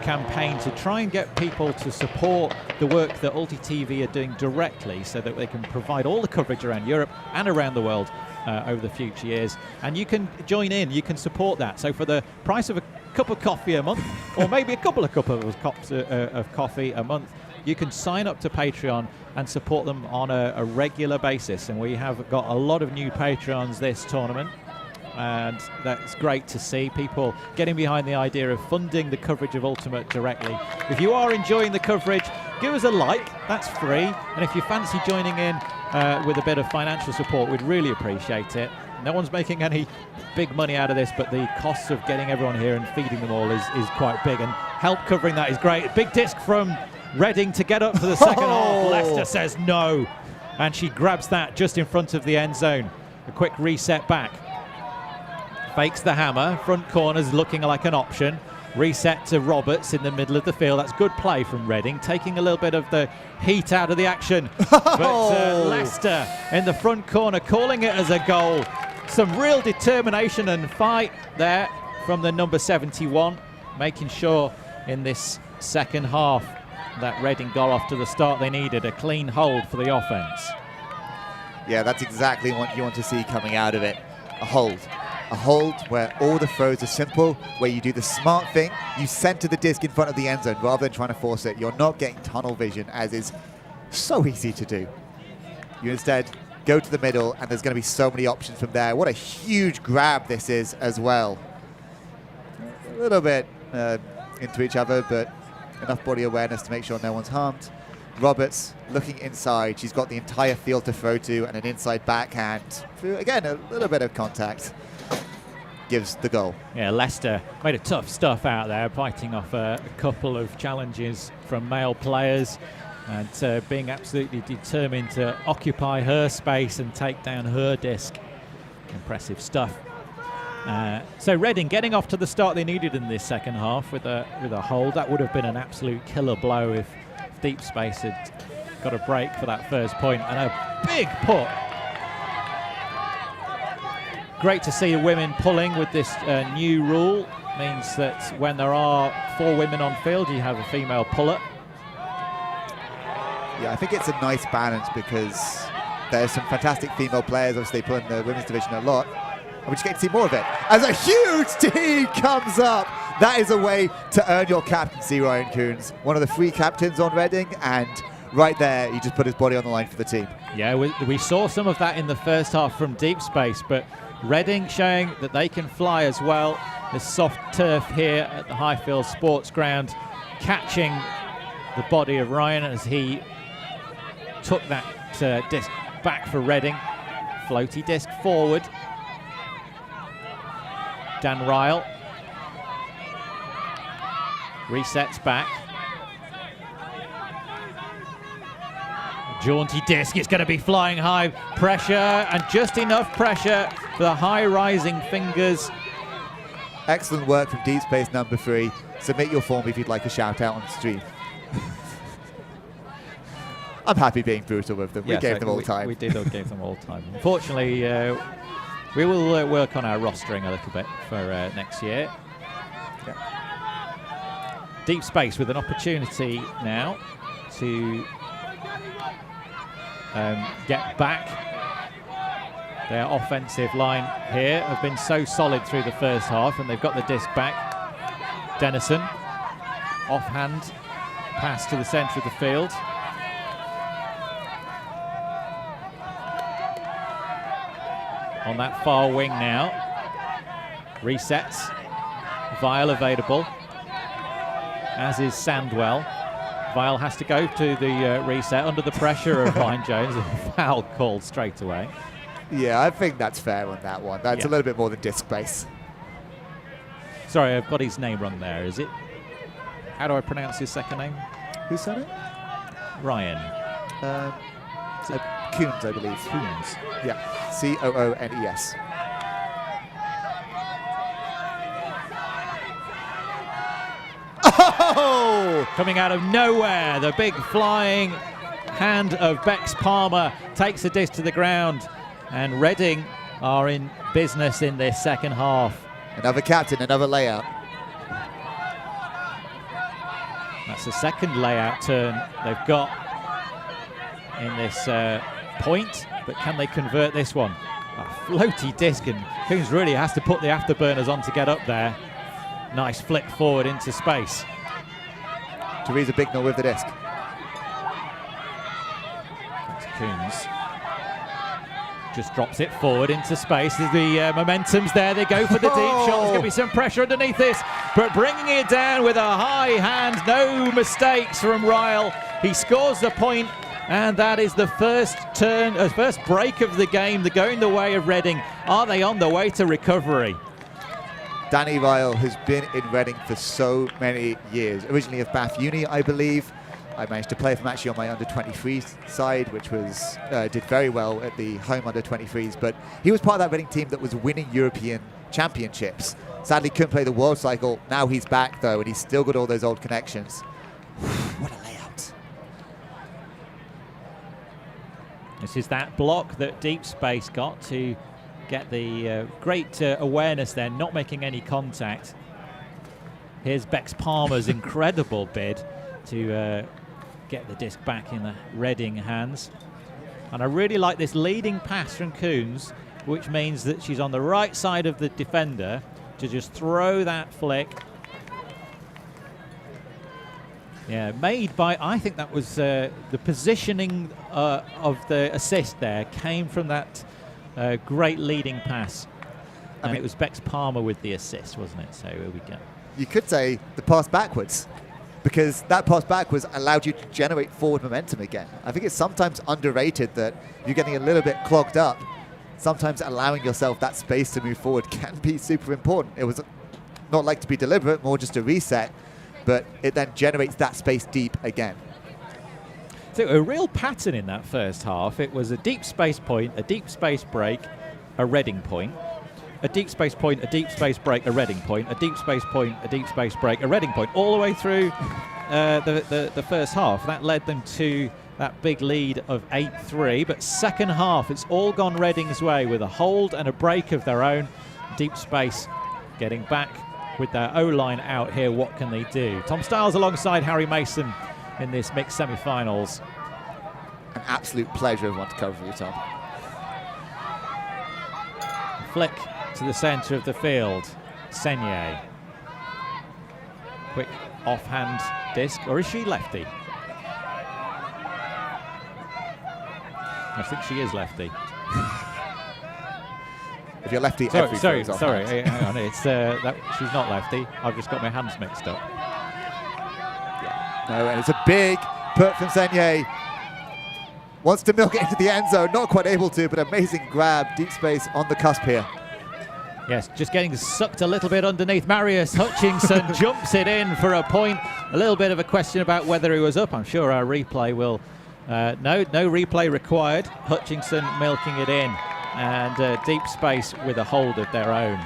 campaign to try and get people to support the work that ULTI.TV are doing directly, so that they can provide all the coverage around Europe and around the world over the future years. And you can join in, you can support that. So for the price of a cup of coffee a month, or maybe a couple of cups of coffee a month, you can sign up to Patreon and support them on a regular basis. And we have got a lot of new Patreons this tournament, and that's great to see people getting behind the idea of funding the coverage of Ultimate directly. If you are enjoying the coverage, give us a like, that's free, and if you fancy joining in with a bit of financial support, we'd really appreciate it. No one's making any big money out of this, but the costs of getting everyone here and feeding them all is quite big, and help covering that is great. Big disc from Reading to get up for the second half. Leicester says no, and she grabs that just in front of the end zone. A quick reset back. Fakes the hammer, front corner's looking like an option. Reset to Roberts in the middle of the field. That's good play from Reading, taking a little bit of the heat out of the action. But Leicester in the front corner calling it as a goal. Some real determination and fight there from the number 71, making sure in this second half that Reading got off to the start they needed, a clean hold for the offence. Yeah, that's exactly what you want to see coming out of it. A hold. A hold where all the throws are simple, where you do the smart thing, you center the disc in front of the end zone rather than trying to force it. You're not getting tunnel vision, as is so easy to do. You instead go to the middle, and there's going to be so many options from there. What a huge grab this is as well. A little bit into each other, but enough body awareness to make sure no one's harmed. Roberts looking inside. She's got the entire field to throw to, and an inside backhand. Again, a little bit of contact gives the goal. Yeah, Leicester made a tough stuff out there, biting off a couple of challenges from male players and being absolutely determined to occupy her space and take down her disc. Impressive stuff. So Reading getting off to the start they needed in this second half with a hold. That would have been an absolute killer blow if Deep Space had got a break for that first point, and a big put. Great to see the women pulling with this new rule. Means that when there are 4 women on field, you have a female puller. Yeah, I think it's a nice balance because there's some fantastic female players. Obviously, they pull in the women's division a lot. And we just get to see more of it. As a huge tee comes up. That is a way to earn your captaincy, Ryan Coons. One of the 3 captains on Reading, and right there, he just put his body on the line for the team. Yeah, we saw some of that in the first half from Deep Space, but Reading showing that they can fly as well. This soft turf here at the Highfield Sports Ground, catching the body of Ryan as he took that disc back for Reading. Floaty disc forward. Dan Ryle resets back. Jaunty disc, it's going to be flying high. Pressure, and just enough pressure for the high rising fingers. Excellent work from Deep Space number 3. Submit your form if you'd like a shout out on stream. I'm happy being brutal with them. Yes, we gave them all time. We did give them all time. Unfortunately, we will work on our rostering a little bit for next year. Yeah. Deep Space with an opportunity now to get back. Their offensive line here have been so solid through the first half, and they've got the disc back. Dennison, offhand pass to the centre of the field. On that far wing now. Resets. Vile available, as is Sandwell. Vile has to go to the reset under the pressure of Ryan Jones. A foul called straight away. Yeah, I think that's fair on that one. That's a little bit more than disc space. Sorry, I've got his name wrong there. Is it? How do I pronounce his second name? Who said it? Ryan. Coons, I believe. Coons. Yeah, C-O-O-N-E-S. Oh! Coming out of nowhere, the big flying hand of Bex Palmer takes the disc to the ground, and Reading are in business in this second half. Another captain, another layout. That's the second layout turn they've got in this point, but can they convert this one? A floaty disc, and Coons really has to put the afterburners on to get up there. Nice flick forward into space. Teresa Bignell with the disc. That's Coons. Just drops it forward into space. The momentum's there. They go for the deep shot. There's going to be some pressure underneath this, but bringing it down with a high hand. No mistakes from Ryle. He scores the point, and that is the first break of the game. They're going the way of Reading. Are they on the way to recovery? Danny Ryle has been in Reading for so many years. Originally of Bath Uni, I believe. I managed to play him actually on my under-23 side, which was did very well at the home under-23s. But he was part of that Reading team that was winning European championships. Sadly, couldn't play the World Cycle. Now he's back, though, and he's still got all those old connections. What a layout. This is that block that Deep Space got to get the great awareness there, not making any contact. Here's Bex Palmer's incredible bid to get the disc back in the Reading hands. And I really like this leading pass from Coons, which means that she's on the right side of the defender to just throw that flick. Yeah, made by, I think that was the positioning of the assist there came from that great leading pass. And it was Bex Palmer with the assist, wasn't it? So here we go. You could say the pass backwards, because that pass backwards allowed you to generate forward momentum again. I think it's sometimes underrated that you're getting a little bit clogged up. Sometimes allowing yourself that space to move forward can be super important. It was not like to be deliberate, more just a reset, but it then generates that space deep again. So a real pattern in that first half. It was a deep space point, a deep space break, a Reading point, a deep space point, a deep space break, a Reading point, a deep space point, a deep space break, a Reading point, all the way through the first half. That led them to that big lead of 8-3, but second half, it's all gone Reading's way with a hold and a break of their own. Deep Space getting back with their O-line out here. What can they do? Tom Stiles alongside Harry Mason in this mixed semi-finals. An absolute pleasure of one to cover for you, Tom. Flick to the centre of the field. Senye. Quick offhand disc, or is she lefty? I think she is lefty. If you're lefty, sorry, hang on. It's she's not lefty. I've just got my hands mixed up. Yeah. No, and it's a big put from Senye. Wants to milk it into the end zone, not quite able to, but amazing grab. Deep Space on the cusp here. Yes, just getting sucked a little bit underneath. Marius Hutchinson jumps it in for a point. A little bit of a question about whether he was up. I'm sure our replay will. No replay required. Hutchinson milking it in, and Deep Space with a hold of their own.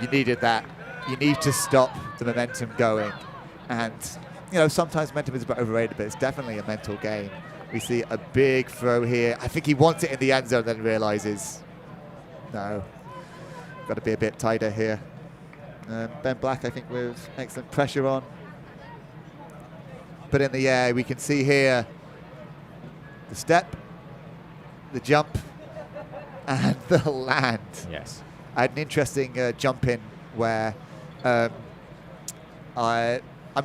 You needed that. You need to stop the momentum going. And, you know, sometimes momentum is a bit overrated, but it's definitely a mental game. We see a big throw here. I think he wants it in the end zone, then realizes, no, got to be a bit tighter here. Ben Black, I think, with excellent pressure on. But in the air, we can see here the step, the jump, and the land. Yes. I had an interesting jump in where I'm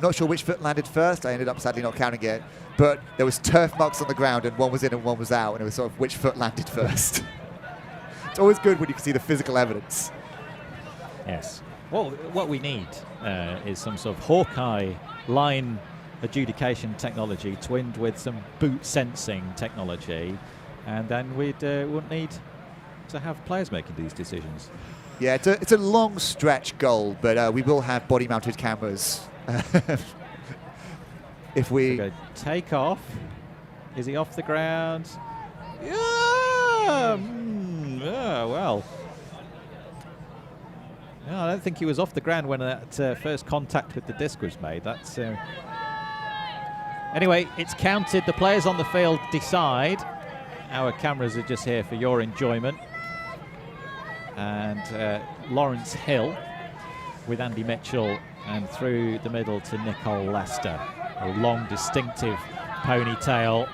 not sure which foot landed first. I ended up sadly not counting it. But there was turf marks on the ground, and one was in and one was out, and it was sort of which foot landed first. It's always good when you can see the physical evidence. Yes. Well, what we need is some sort of Hawkeye line adjudication technology twinned with some boot sensing technology, and then we wouldn't need to have players making these decisions. Yeah, it's a long stretch goal, but we will have body-mounted cameras. If we take off, is he off the ground? Yeah, well. No, I don't think he was off the ground when that first contact with the disc was made. That's anyway, it's counted. The players on the field decide. Our cameras are just here for your enjoyment. And Lawrence Hill with Andy Mitchell, and through the middle to Nicole Lester. A long, distinctive ponytail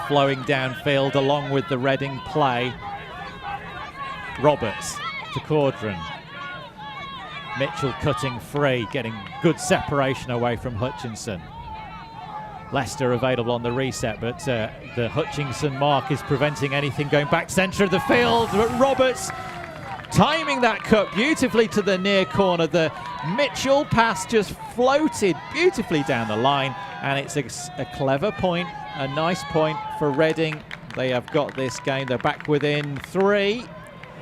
flowing downfield along with the Reading play. Roberts to Caudron. Mitchell cutting free, getting good separation away from Hutchinson. Lester available on the reset, but the Hutchinson mark is preventing anything going back centre of the field. But Roberts timing that cut beautifully to the near corner. The Mitchell pass just floated beautifully down the line, and it's a clever point, a nice point for Reading. They have got this game. They're back within 3,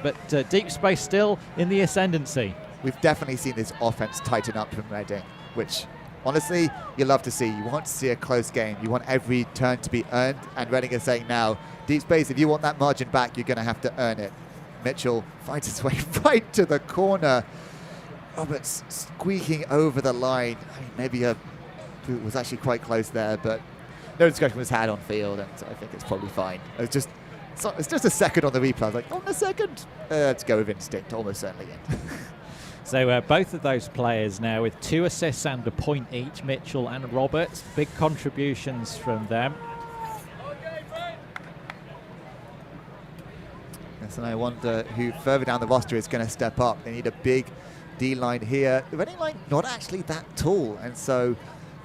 but Deep Space still in the ascendancy. We've definitely seen this offense tighten up from Reading. which honestly you love to see. You want to see a close game. You want every turn to be earned, and Reading is saying now, deep space, if you want that margin back, you're going to have to earn it. Mitchell finds his way right to the corner. Roberts squeaking over the line. I mean, maybe a boot was actually quite close there, but no discussion was had on field, and I think it's probably fine. It's just a second on the replay. I was like, on the second? Let's go with instinct, almost certainly in. So both of those players now with 2 assists and a point each, Mitchell and Roberts. Big contributions from them. Yes, and I wonder who further down the roster is going to step up. They need a big D line here. The Reading line not actually that tall, and so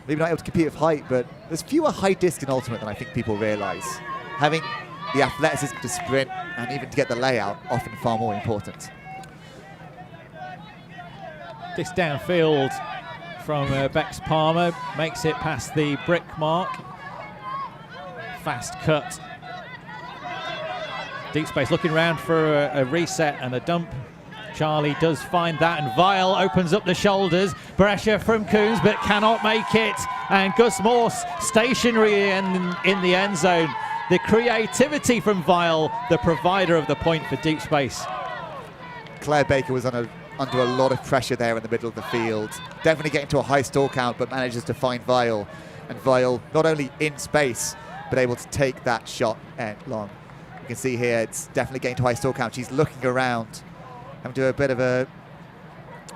maybe not able to compete with height, but there's fewer high discs in Ultimate than I think people realize. Having the athleticism to sprint and even to get the layout often far more important. This downfield from Bex Palmer makes it past the brick mark. Fast cut. Deep space, looking around for a reset and a dump. Charlie does find that, and Vile opens up the shoulders. Pressure from Coons, but cannot make it. And Gus Morse stationary in the end zone. The creativity from Vile, the provider of the point for deep space. Claire Baker was under a lot of pressure there in the middle of the field. Definitely getting to a high stall count, but manages to find Vile. And Vile not only in space, but able to take that shot end long. You can see here, it's definitely getting to a high stall count. She's looking around, having to do a bit of a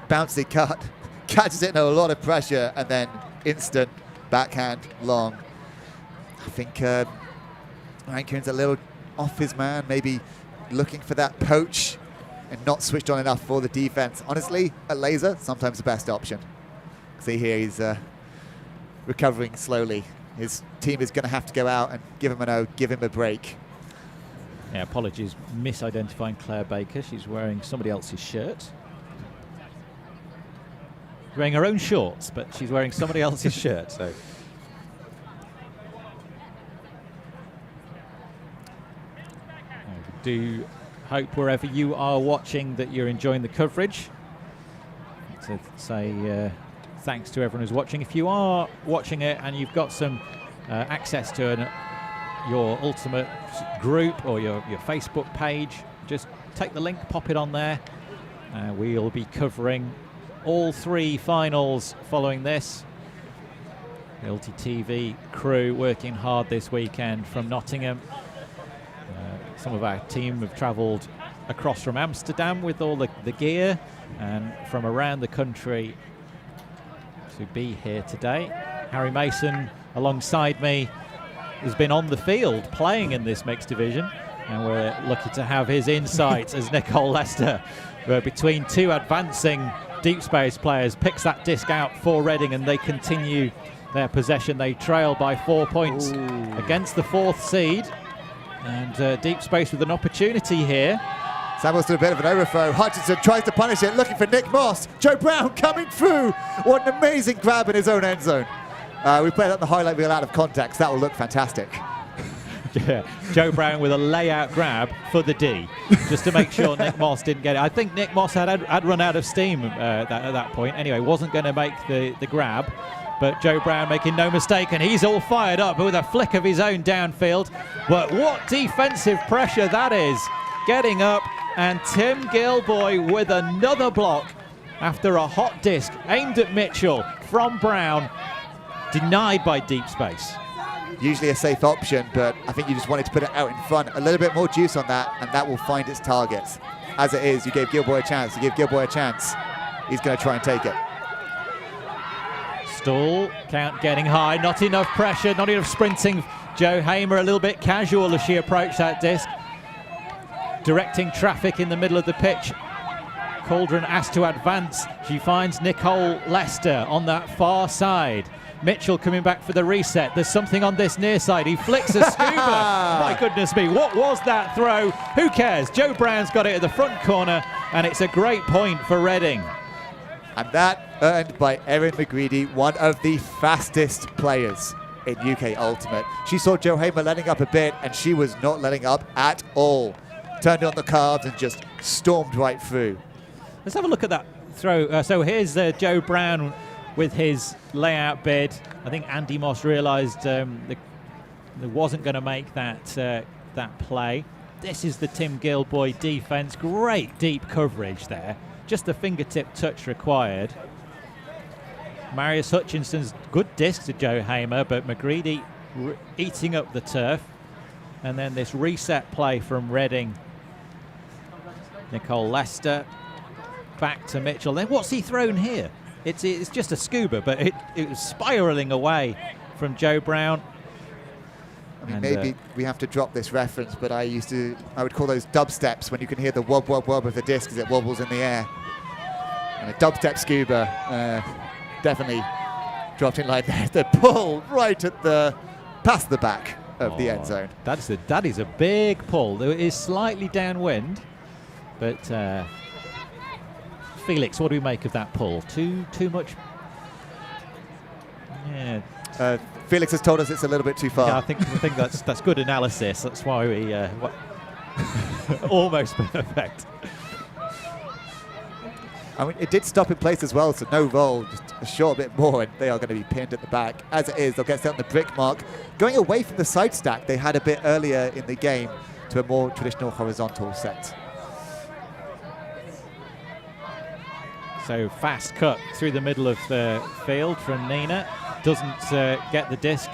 bouncy cut. Catches it in a lot of pressure, and then instant backhand long. I think Ryan Coon's a little off his man, maybe looking for that poach and not switched on enough for the defense. Honestly, a laser, sometimes the best option. See here, he's recovering slowly. His team is going to have to go out and give him a break. Yeah, apologies, misidentifying Claire Baker. She's wearing somebody else's shirt. Wearing her own shorts, but she's wearing somebody else's shirt. So. I do hope wherever you are watching that you're enjoying the coverage. To say thanks to everyone who's watching. If you are watching it and you've got some access to your Ultimate group or your Facebook page, just take the link, pop it on there. We'll be covering all 3 finals following this. The ULTI.TV crew working hard this weekend from Nottingham. Some of our team have travelled across from Amsterdam with all the gear and from around the country to be here today. Harry Mason alongside me has been on the field playing in this mixed division, and we're lucky to have his insights as Nicole Lester, between 2 advancing deep space players, picks that disc out for Reading, and they continue their possession. They trail by 4 points against the 4th seed. And deep space with an opportunity here. Samuels did a bit of an overthrow. Hutchinson tries to punish it, looking for Nick Moss. Joe Brown coming through. What an amazing grab in his own end zone. We played that in the highlight reel out of context. That will look fantastic. Yeah, Joe Brown with a layout grab for the D, just to make sure Nick Moss didn't get it. I think Nick Moss had run out of steam at that point. Anyway, wasn't going to make the grab. But Joe Brown making no mistake, and he's all fired up with a flick of his own downfield. But what defensive pressure that is. Getting up, and Tim Gilboy with another block after a hot disc aimed at Mitchell from Brown, denied by deep space. Usually a safe option, but I think you just wanted to put it out in front. A little bit more juice on that, and that will find its targets. As it is, you gave Gilboy a chance. You give Gilboy a chance, he's going to try and take it. Stall, count getting high, not enough pressure, not enough sprinting. Joe Hamer a little bit casual as she approached that disc. Directing traffic in the middle of the pitch. Cauldron asked to advance. She finds Nicole Lester on that far side. Mitchell coming back for the reset. There's something on this near side. He flicks a scuba. My goodness me, what was that throw? Who cares? Joe Brown's got it at the front corner, and it's a great point for Reading. And that earned by Erin McGreedy, one of the fastest players in UK Ultimate. She saw Joe Hamer letting up a bit, and she was not letting up at all. Turned on the cards and just stormed right through. Let's have a look at that throw. So here's Joe Brown with his layout bid. I think Andy Moss realised they wasn't going to make that play. This is the Tim Gilboy defence. Great deep coverage there. Just the fingertip touch required. Marius Hutchinson's good disc to Joe Hamer, but McGreedy eating up the turf. And then this reset play from Reading. Nicole Lester back to Mitchell. Then what's he thrown here? It's just a scuba, but it was spiralling away from Joe Brown. I mean, maybe we have to drop this reference, but I would call those dubsteps when you can hear the wob, wob, wob of the disc as it wobbles in the air. And a dubstep scuba definitely dropped in like that. The pull right at past the back of the end zone. That is a big pull. It is slightly downwind, but Felix, what do we make of that pull? Too much? Yeah. Felix has told us it's a little bit too far. Yeah, I think that's good analysis. That's why we almost perfect. I mean, it did stop in place as well, so no roll, just a short bit more, and they are going to be pinned at the back. As it is, they'll get set on the brick mark. Going away from the side stack they had a bit earlier in the game to a more traditional horizontal set. So fast cut through the middle of the field from Nina. Doesn't get the disc,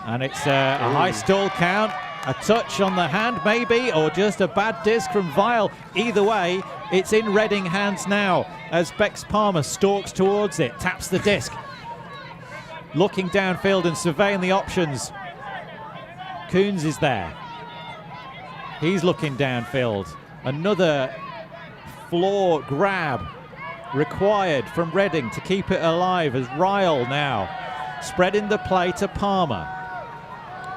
and it's a high stall count. A touch on the hand maybe, or just a bad disc from Vile. Either way, it's in Reading hands now as Bex Palmer stalks towards it, taps the disc. Looking downfield and surveying the options. Coons is there. He's looking downfield. Another floor grab required from Reading to keep it alive as Ryle now spreading the play to Palmer.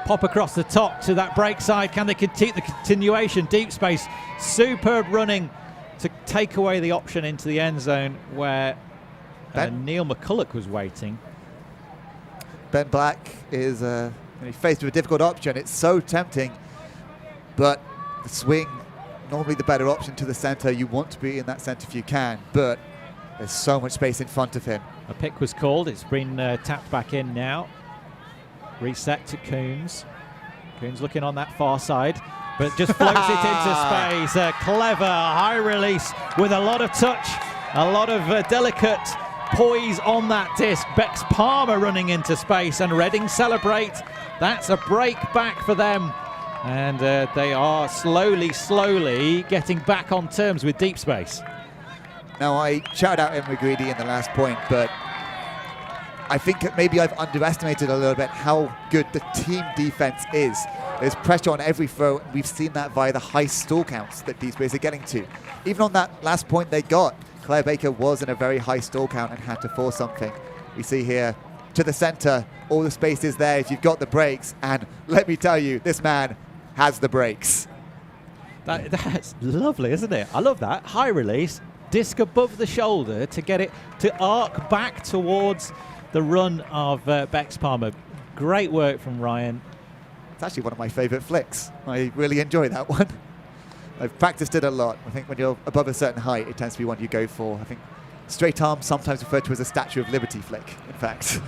Pop across the top to that break side. Can they keep the continuation? Deep space. Superb running to take away the option into the end zone where Neil McCulloch was waiting. Ben Black is faced with a difficult option. It's so tempting, but the swing, normally the better option to the center. You want to be in that center if you can, but there's so much space in front of him. A pick was called. It's been tapped back in now. Reset to Coons. Coons looking on that far side, but just floats it into space. A clever high release with a lot of touch, a lot of delicate poise on that disc. Bex Palmer running into space, and Reading celebrate. That's a break back for them. And they are slowly getting back on terms with deep space. Now, I shouted out Emma Greedy in the last point, but I think maybe I've underestimated a little bit how good the team defense is. There's pressure on every throw. We've seen that via the high stall counts that Deep Space are getting to. Even on that last point they got, Claire Baker was in a very high stall count and had to force something. We see here to the center, all the space is there if you've got the brakes, and let me tell you, this man has the brakes. That's lovely, isn't it? I love that. High release, disc above the shoulder to get it to arc back towards the run of Bex Palmer. Great work from Ryan. It's actually one of my favorite flicks. I really enjoy that one. I've practiced it a lot. I think when you're above a certain height, it tends to be one you go for. I think straight arm, sometimes referred to as a Statue of Liberty flick, in fact.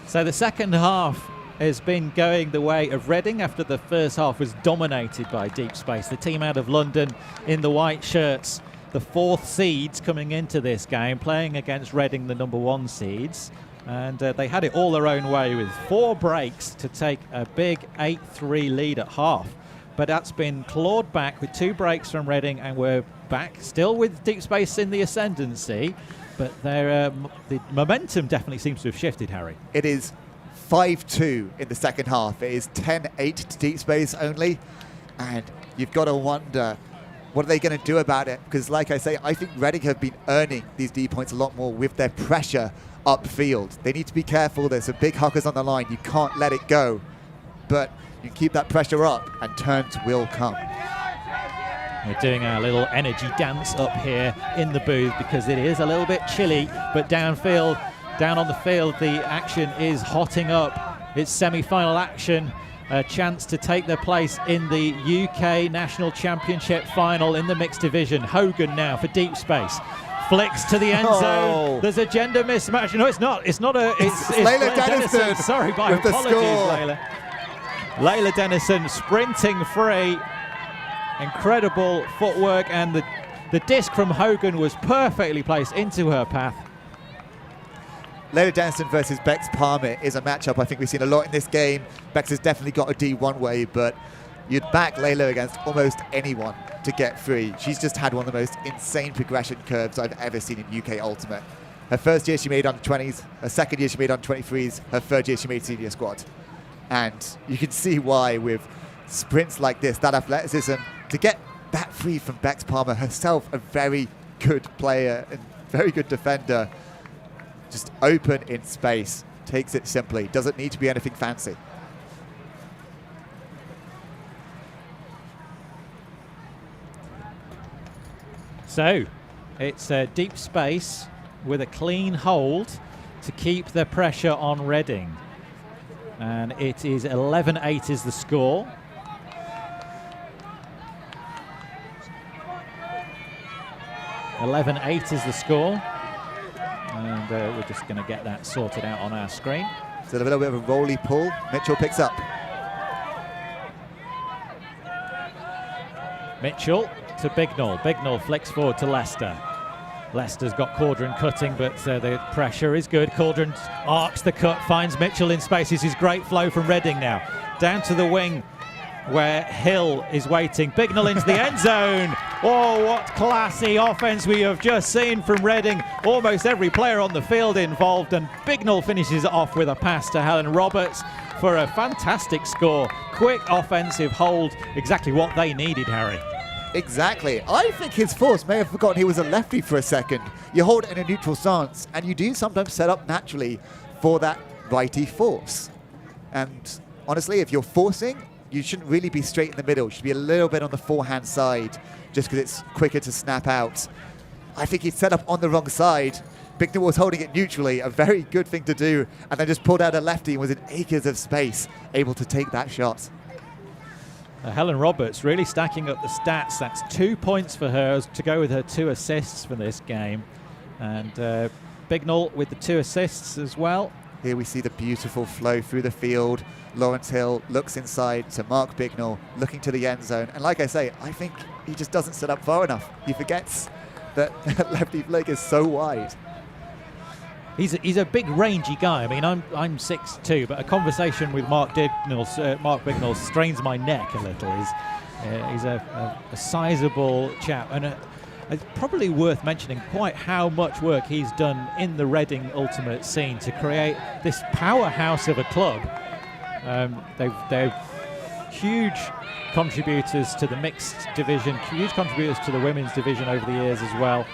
So the second half has been going the way of Reading after the first half was dominated by Deep Space. The team out of London in the white shirts, the fourth seeds coming into this game, playing against Reading, the number one seeds. And they had it all their own way with 4 breaks to take a big 8-3 lead at half. But that's been clawed back with 2 breaks from Reading, and we're back still with Deep Space in the ascendancy. But the momentum definitely seems to have shifted, Harry. It is 5-2 in the second half. It is 10-8 to Deep Space only. And you've got to wonder, what are they going to do about it? Because like I say, I think Reading have been earning these D points a lot more with their pressure upfield. They need to be careful. There's some big huckers on the line. You can't let it go. But you keep that pressure up and turns will come. We're doing our little energy dance up here in the booth because it is a little bit chilly, but downfield, down on the field, the action is hotting up. It's semi-final action, a chance to take their place in the UK National Championship final in the mixed division. Hogan now for Deep Space. flicks to the end zone. There's a gender mismatch. No, it's not. It's not a. It's Layla Dennison. Sorry, my with the apologies, score. Layla. Layla Dennison sprinting free. Incredible footwork, and the disc from Hogan was perfectly placed into her path. Layla Dennison versus Bex Palmer is a matchup I think we've seen a lot in this game. Bex has definitely got a D one way, but you'd back Layla against almost anyone to get free. She's just had one of the most insane progression curves I've ever seen in UK Ultimate. Her first year she made under 20s, her second year she made under 23s, her third year she made senior squad. And you can see why with sprints like this, that athleticism, to get that free from Bex Palmer, herself a very good player and very good defender, just open in space, takes it simply, doesn't need to be anything fancy. So it's a deep space with a clean hold to keep the pressure on Reading. And it is 11-8 is the score. .11-8 is the score. And we're just going to get that sorted out on our screen. So a little bit of a roly pull. Mitchell picks up. Mitchell to Bignall. Bignall flicks forward to Leicester. Leicester's got Caudron cutting, but the pressure is good. Caudron arcs the cut, finds Mitchell in space. This is great flow from Reading now. Down to the wing where Hill is waiting. Bignall into the end zone. Oh, what classy offense we have just seen from Reading. Almost every player on the field involved, and Bignall finishes it off with a pass to Helen Roberts for a fantastic score. Quick offensive hold, exactly what they needed, Harry. Exactly. I think his force may have forgotten he was a lefty for a second. You hold it in a neutral stance, and you do sometimes set up naturally for that righty force. And honestly, if you're forcing, you shouldn't really be straight in the middle. You should be a little bit on the forehand side, just because it's quicker to snap out. I think he's set up on the wrong side. Bignall was holding it neutrally, a very good thing to do, and then just pulled out a lefty and was in acres of space, able to take that shot. Helen Roberts really stacking up the stats. That's 2 points for her to go with her 2 assists for this game. And Bignall with the 2 assists as well. Here we see the beautiful flow through the field. Lawrence Hill looks inside to Mark Bignall, looking to the end zone. And like I say, I think he just doesn't set up far enough. He forgets that lefty leg is so wide. He's a big, rangy guy. I mean, I'm 6'2", but a conversation with Mark Bignall strains my neck a little. He's a sizable chap, and it's probably worth mentioning quite how much work he's done in the Reading Ultimate scene to create this powerhouse of a club. They're huge contributors to the mixed division, huge contributors to the women's division over the years as well.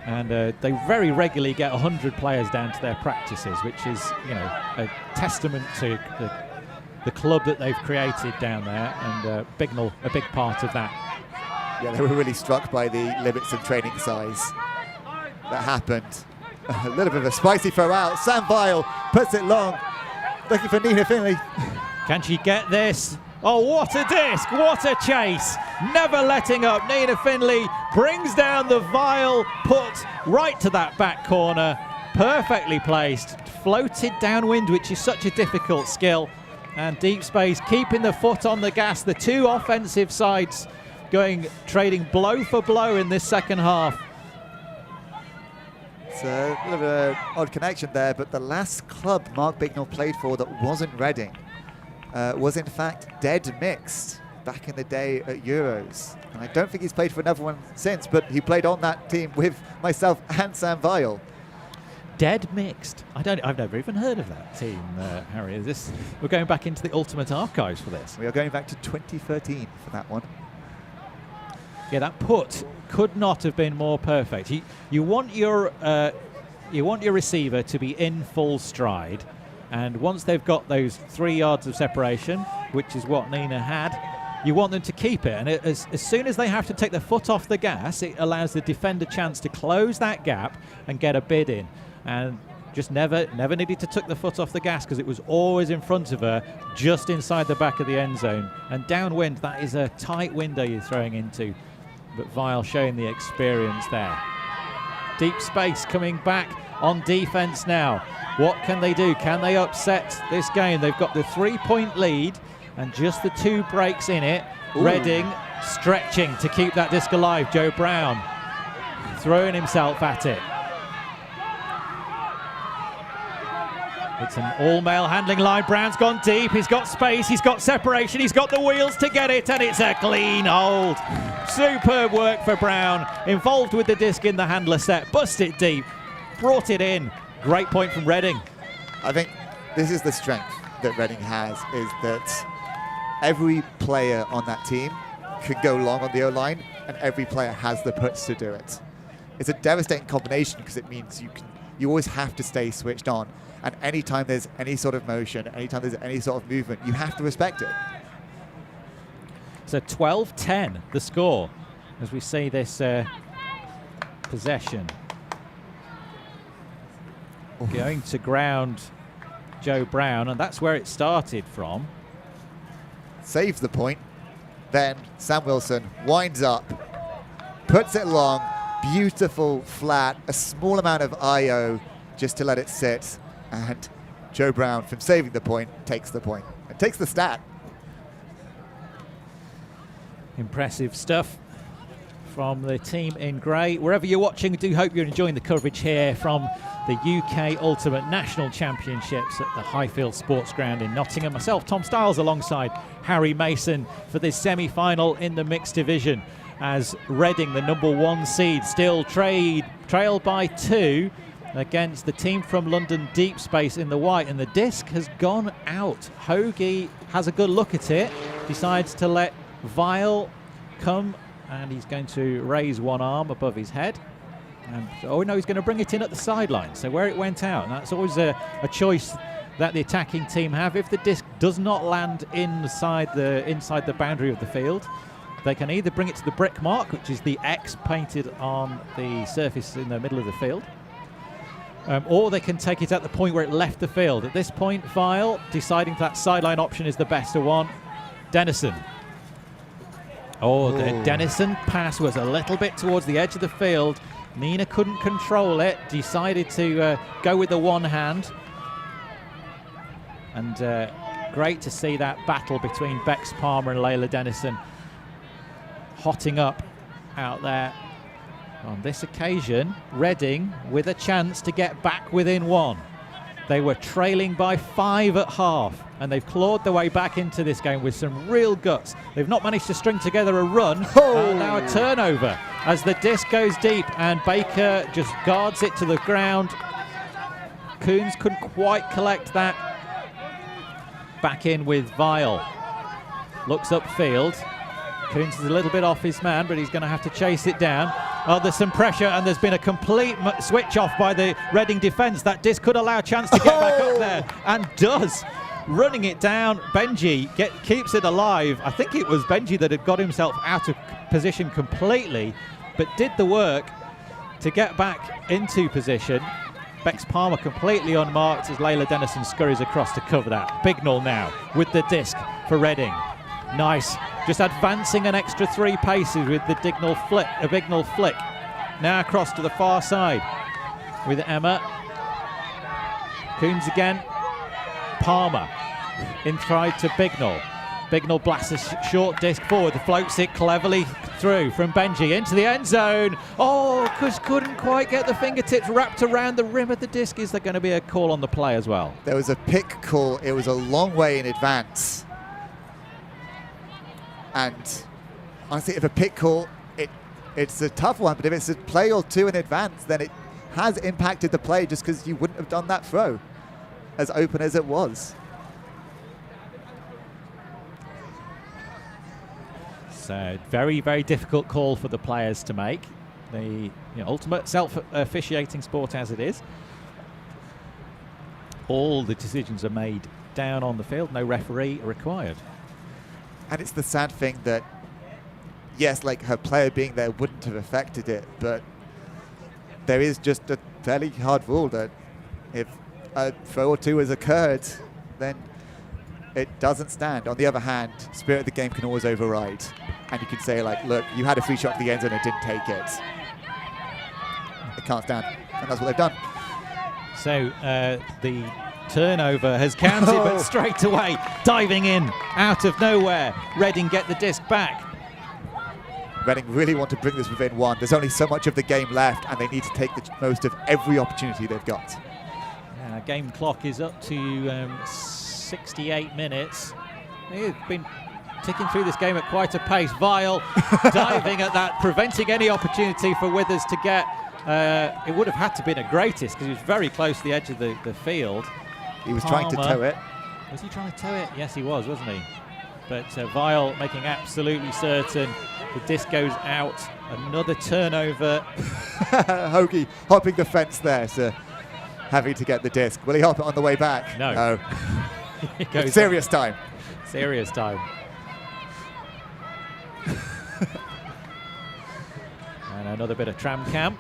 And they very regularly get 100 players down to their practices, which is, you know, a testament to the club that they've created down there. And Bignall, a big part of that. Yeah, they were really struck by the limits of training size that happened. A little bit of a spicy throw out. Sam Vile puts it long, looking for Nina Finley. Can she get this? Oh, what a disc, what a chase. Never letting up. Nina Finley brings down the Vile put right to that back corner. Perfectly placed, floated downwind, which is such a difficult skill. And deep space, keeping the foot on the gas. The 2 offensive sides trading blow for blow in this second half. It's a little bit of an odd connection there, but the last club Mark Bignall played for that wasn't Reading was in fact dead mixed back in the day at Euros. And I don't think he's played for another one since, but he played on that team with myself and Sam Vile. Dead mixed. I've never even heard of that team, Harry. We're going back into the Ultimate Archives for this. We are going back to 2013 for that one. Yeah, that put could not have been more perfect. You want your receiver to be in full stride, and once they've got those 3 yards of separation, which is what Nina had, you want them to keep it. And as soon as they have to take their foot off the gas, it allows the defender a chance to close that gap and get a bid in. And just never needed to take the foot off the gas because it was always in front of her, just inside the back of the end zone. And downwind, that is a tight window you're throwing into. But Vile showing the experience there. Deep Space coming back on defense now. What can they do? Can they upset this game? They've got the 3-point lead and just the 2 breaks in it. Ooh. Reading stretching to keep that disc alive. Joe Brown throwing himself at it. It's an all-male handling line. Brown's gone deep. He's got space. He's got separation. He's got the wheels to get it, and it's a clean hold. Superb work for Brown. Involved with the disc in the handler set. Bust it deep. Brought it in. Great point from Reading. I think this is the strength that Reading has, is that every player on that team can go long on the O-line, and every player has the puts to do it. It's a devastating combination because it means you always have to stay switched on. And anytime there's any sort of motion, anytime there's any sort of movement, you have to respect it. So 12-10 the score as we see this possession. Going to ground Joe Brown, and that's where it started from. Saves the point. Then Sam Wilson winds up, puts it long, beautiful flat, a small amount of I.O. just to let it sit. And Joe Brown, from saving the point, takes the point and takes the stat. Impressive stuff from the team in grey. Wherever you're watching, I do hope you're enjoying the coverage here from the UK Ultimate National Championships at the Highfield Sports Ground in Nottingham. Myself, Tom Stiles, alongside Harry Mason for this semi-final in the mixed division, as Reading, the #1 seed, still trailed by 2 against the team from London, Deep Space in the white, and the disc has gone out. Hoagie has a good look at it, decides to let Vile come, and he's going to raise one arm above his head. And oh no, he's going to bring it in at the sideline. So where it went out, and that's always a choice that the attacking team have. If the disc does not land inside the boundary of the field, they can either bring it to the brick mark, which is the X painted on the surface in the middle of the field, or they can take it at the point where it left the field. At this point, Vile deciding that sideline option is the better one. Dennison. The Dennison pass was a little bit towards the edge of the field. Nina couldn't control it, decided to go with the one hand. And great to see that battle between Bex Palmer and Layla Dennison hotting up out there. On this occasion, Reading with a chance to get back within 1. They were trailing by 5 at half, and they've clawed their way back into this game with some real guts. They've not managed to string together a run. Now a turnover as the disc goes deep, and Baker just guards it to the ground. Coons couldn't quite collect that. Back in with Vile. Looks upfield. Coons is a little bit off his man, but he's going to have to chase it down. Oh, there's some pressure, and there's been a complete switch off by the Reading defence. That disc could allow a chance to get back up there, and does. Running it down, Benji keeps it alive. I think it was Benji that had got himself out of position completely, but did the work to get back into position. Bex Palmer completely unmarked as Layla Dennison scurries across to cover that. Bignall now with the disc for Reading. Nice, just advancing an extra 3 paces with the Bignall flick. Now across to the far side with Emma. Coons again. Palmer inside to Bignall. Bignall blasts a short disc forward, floats it cleverly through from Benji into the end zone. Oh, just couldn't quite get the fingertips wrapped around the rim of the disc. Is there going to be a call on the play as well? There was a pick call. It was a long way in advance. And honestly, if a pick call, it's a tough one, but if it's a play or 2 in advance, then it has impacted the play just because you wouldn't have done that throw, as open as it was. So very, very difficult call for the players to make. The ultimate self-officiating sport as it is. All the decisions are made down on the field, no referee required. And it's the sad thing that, yes, like her player being there wouldn't have affected it, but there is just a fairly hard rule that if a throw or 2 has occurred, then it doesn't stand. On the other hand, spirit of the game can always override. And you can say, like, look, you had a free shot to the end zone and didn't take it. they can't stand. And that's what they've done. So the turnover has counted, but straight away, diving in, out of nowhere. Reading get the disc back. Reading really want to bring this within one. There's only so much of the game left, and they need to take the most of every opportunity they've got. Game clock is up to 68 minutes. They've been ticking through this game at quite a pace. Vile diving at that, preventing any opportunity for Withers to get. It would have had to been a greatest because he was very close to the edge of the field. He was trying to toe it. Was he trying to toe it? Yes, he was, wasn't he? But Vile making absolutely certain the disc goes out. Another turnover. Hoagie hopping the fence there, so having to get the disc. Will he hop it on the way back? No. It goes serious time. Serious time. And another bit of tram cam.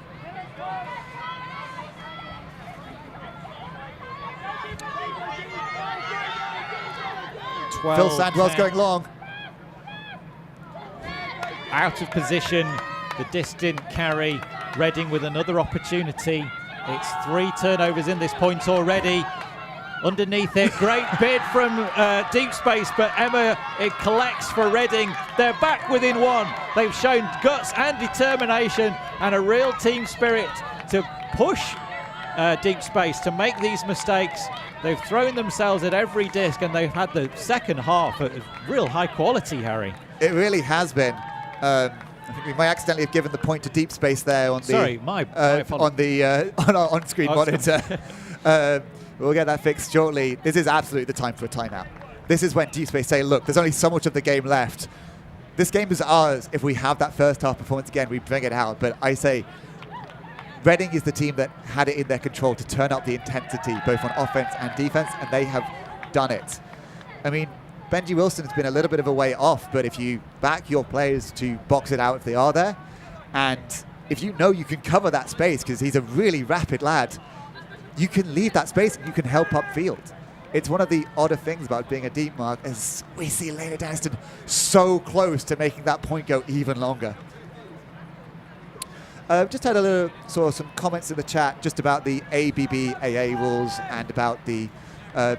Phil Sandwell's going long. Out of position. The disc didn't carry. Reading with another opportunity. It's 3 turnovers in this point already. Underneath it, great bid from deep space, but Emma, it collects for Reading. They're back within 1. They've shown guts and determination and a real team spirit to push deep space, to make these mistakes. They've thrown themselves at every disc, and they've had the second half at real high quality, Harry. It really has been. I think we might accidentally have given the point to deep space there on the on the on-screen monitor. We'll get that fixed shortly. This is absolutely the time for a timeout. This is when deep space say, look, there's only so much of the game left. This game is ours. If we have that first half performance again, we bring it out. But I say Reading is the team that had it in their control to turn up the intensity, both on offense and defense, and they have done it. I mean, Benji Wilson has been a little bit of a way off, but if you back your players to box it out if they are there, and if you know you can cover that space because he's a really rapid lad, you can leave that space and you can help upfield. It's one of the odder things about being a deep mark, as we see Lena Daniston so close to making that point go even longer. Just had some comments in the chat just about the ABB-AA rules and about the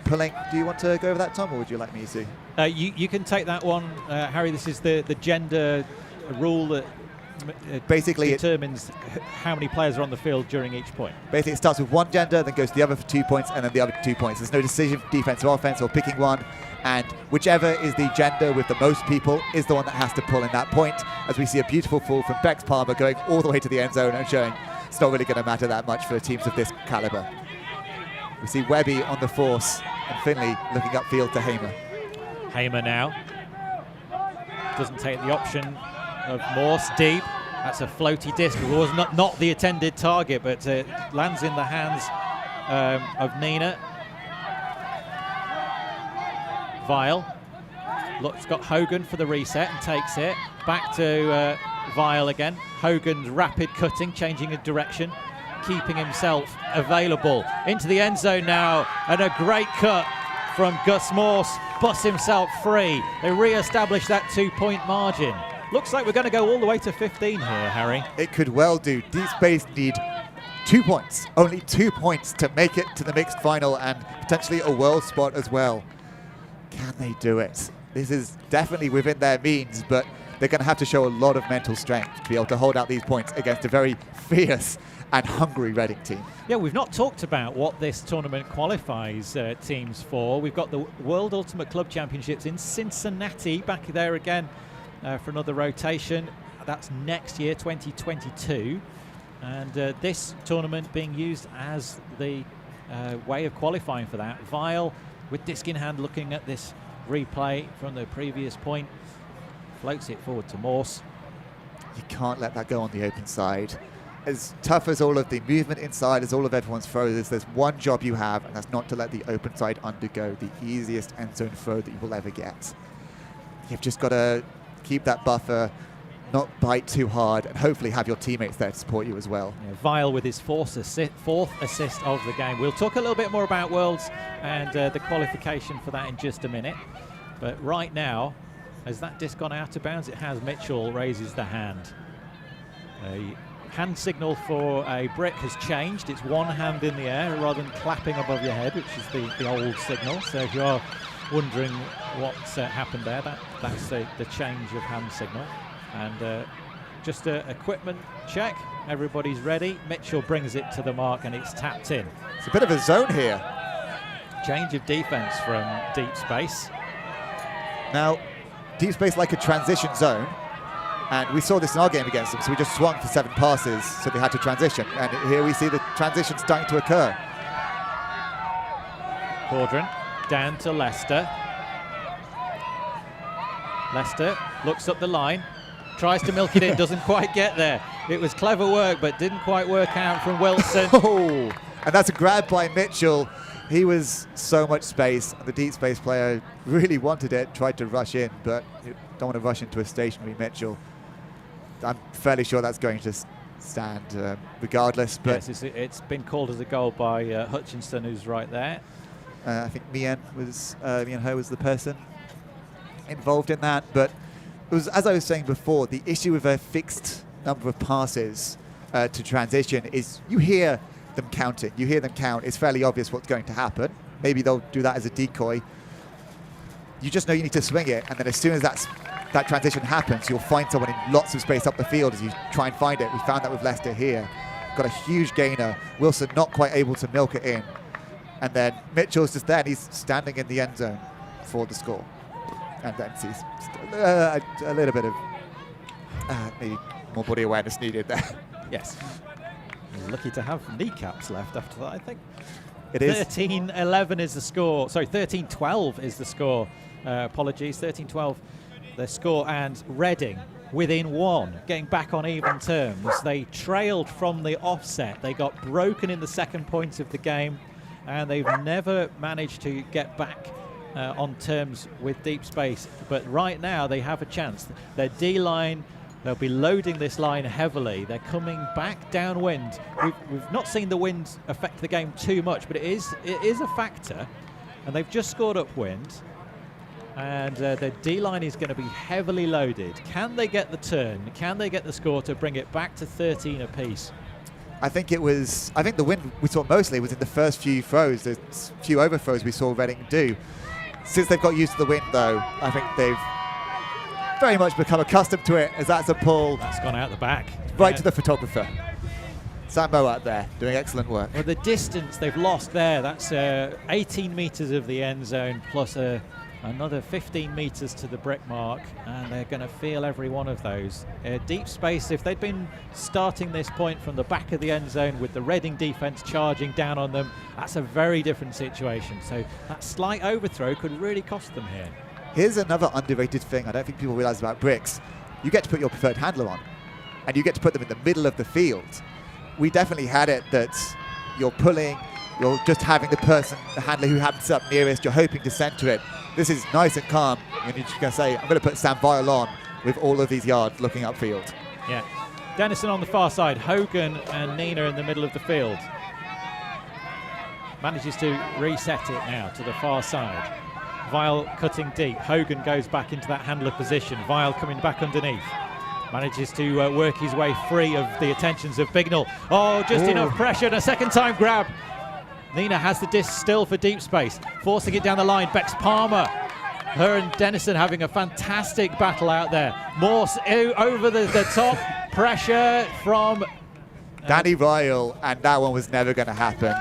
pulling. Do you want to go over that, Tom, or would you like me to? You can take that one, Harry. This is the gender rule that basically determines how many players are on the field during each point. Basically, it starts with one gender, then goes to the other for 2 points, and then the other 2 points. There's no decision for defense or offense or picking one, and whichever is the gender with the most people is the one that has to pull in that point, as we see a beautiful fall from Bex Palmer going all the way to the end zone and showing it's not really going to matter that much for teams of this caliber. We see Webby on the force and Finley looking upfield to Hamer. Hamer now doesn't take the option of Morse deep. That's a floaty disc. It was not the intended target, but lands in the hands of Nina. Vile. Look's got Hogan for the reset and takes it. Back to Vile again. Hogan's rapid cutting, changing of direction, keeping himself available. Into the end zone now, and a great cut from Gus Morse. Busts himself free. They re-establish that 2-point margin. Looks like we're going to go all the way to 15 here, Harry. It could well do. Deep Space need 2 points. Only 2 points to make it to the mixed final and potentially a world spot as well. Can they do it? This is definitely within their means, but they're going to have to show a lot of mental strength to be able to hold out these points against a very fierce and hungry Reading team. Yeah, we've not talked about what this tournament qualifies teams for. We've got the World Ultimate Club Championships in Cincinnati, back there again for another rotation. That's next year, 2022. And this tournament being used as the way of qualifying for that. Vile, with disc in hand, looking at this replay from the previous point, floats it forward to Morse. You can't let that go on the open side. As tough as all of the movement inside, as all of everyone's throws is, there's one job you have, and that's not to let the open side undergo the easiest end zone throw that you will ever get. You've just got to keep that buffer, not bite too hard, and hopefully have your teammates there to support you as well. Yeah, Vile with his fourth assist of the game. We'll talk a little bit more about Worlds and the qualification for that in just a minute. But right now, has that disc gone out of bounds? It has. Mitchell raises the hand. hand signal for a brick has changed. It's one hand in the air rather than clapping above your head, which is the old signal. So if you are wondering what's happened there, that's the change of hand signal. And just a equipment check. Everybody's ready. Mitchell brings it to the mark and it's tapped in. It's a bit of a zone here. Change of defense from deep space. Now, deep space like a transition zone. And we saw this in our game against them, so we just swung for 7 passes, so they had to transition. And here we see the transition starting to occur. Quadrant down to Leicester. Leicester looks up the line, tries to milk it in, doesn't quite get there. It was clever work, but didn't quite work out from Wilson. Oh, and that's a grab by Mitchell. He was so much space, and the deep space player really wanted it, tried to rush in, but you don't want to rush into a stationary Mitchell. I'm fairly sure that's going to stand regardless. But yes, it's been called as a goal by Hutchinson, who's right there. I think Mian Ho was the person involved in that. But it was, as I was saying before, the issue with a fixed number of passes to transition is you hear them counting. You hear them count. It's fairly obvious what's going to happen. Maybe they'll do that as a decoy. You just know you need to swing it, and then as soon as that transition happens, you'll find someone in lots of space up the field as you try and find it. We found that with Leicester here. Got a huge gainer. Wilson not quite able to milk it in. And then Mitchell's just there, and he's standing in the end zone for the score. And then sees a little bit of maybe more body awareness needed there. Yes. Lucky to have kneecaps left after that, I think. It is. 13-11 is the score. Sorry, 13-12 is the score. Apologies, 13-12 the score, and Reading within 1, getting back on even terms. They trailed from the offset. They got broken in the second point of the game, and they've never managed to get back on terms with deep space. But right now they have a chance. Their D-line, they'll be loading this line heavily. They're coming back downwind. We've not seen the wind affect the game too much, but it is a factor. And they've just scored upwind. And their D-line is going to be heavily loaded. Can they get the turn? Can they get the score to bring it back to 13 apiece? I think the wind we saw mostly was in the first few throws, the few overthrows we saw Reading do. Since they've got used to the wind, though, I think they've very much become accustomed to it, as that's a pull. That's gone out the back. Right to the photographer. Sambo out there doing excellent work. Well, the distance they've lost there, that's 18 metres of the end zone plus another 15 metres to the brick mark, and they're going to feel every one of those. Deep space, if they'd been starting this point from the back of the end zone with the Reading defence charging down on them, that's a very different situation. So that slight overthrow could really cost them here. Here's another underrated thing I don't think people realise about bricks. You get to put your preferred handler on, and you get to put them in the middle of the field. We definitely had it that you're pulling, you're just having the handler who happens up nearest, you're hoping to centre it. This is nice and calm, and you're just going to say, I'm going to put Sam Vile on with all of these yards looking upfield. Yeah. Dennison on the far side, Hogan and Nina in the middle of the field. Manages to reset it now to the far side. Vile cutting deep. Hogan goes back into that handler position. Vile coming back underneath. Manages to work his way free of the attentions of Bignell. Oh, just enough pressure and a second time grab. Nina has the disc still for deep space, forcing it down the line. Bex Palmer, her and Dennison having a fantastic battle out there. Morse over the top, pressure from Danny Ryle, and that one was never going to happen.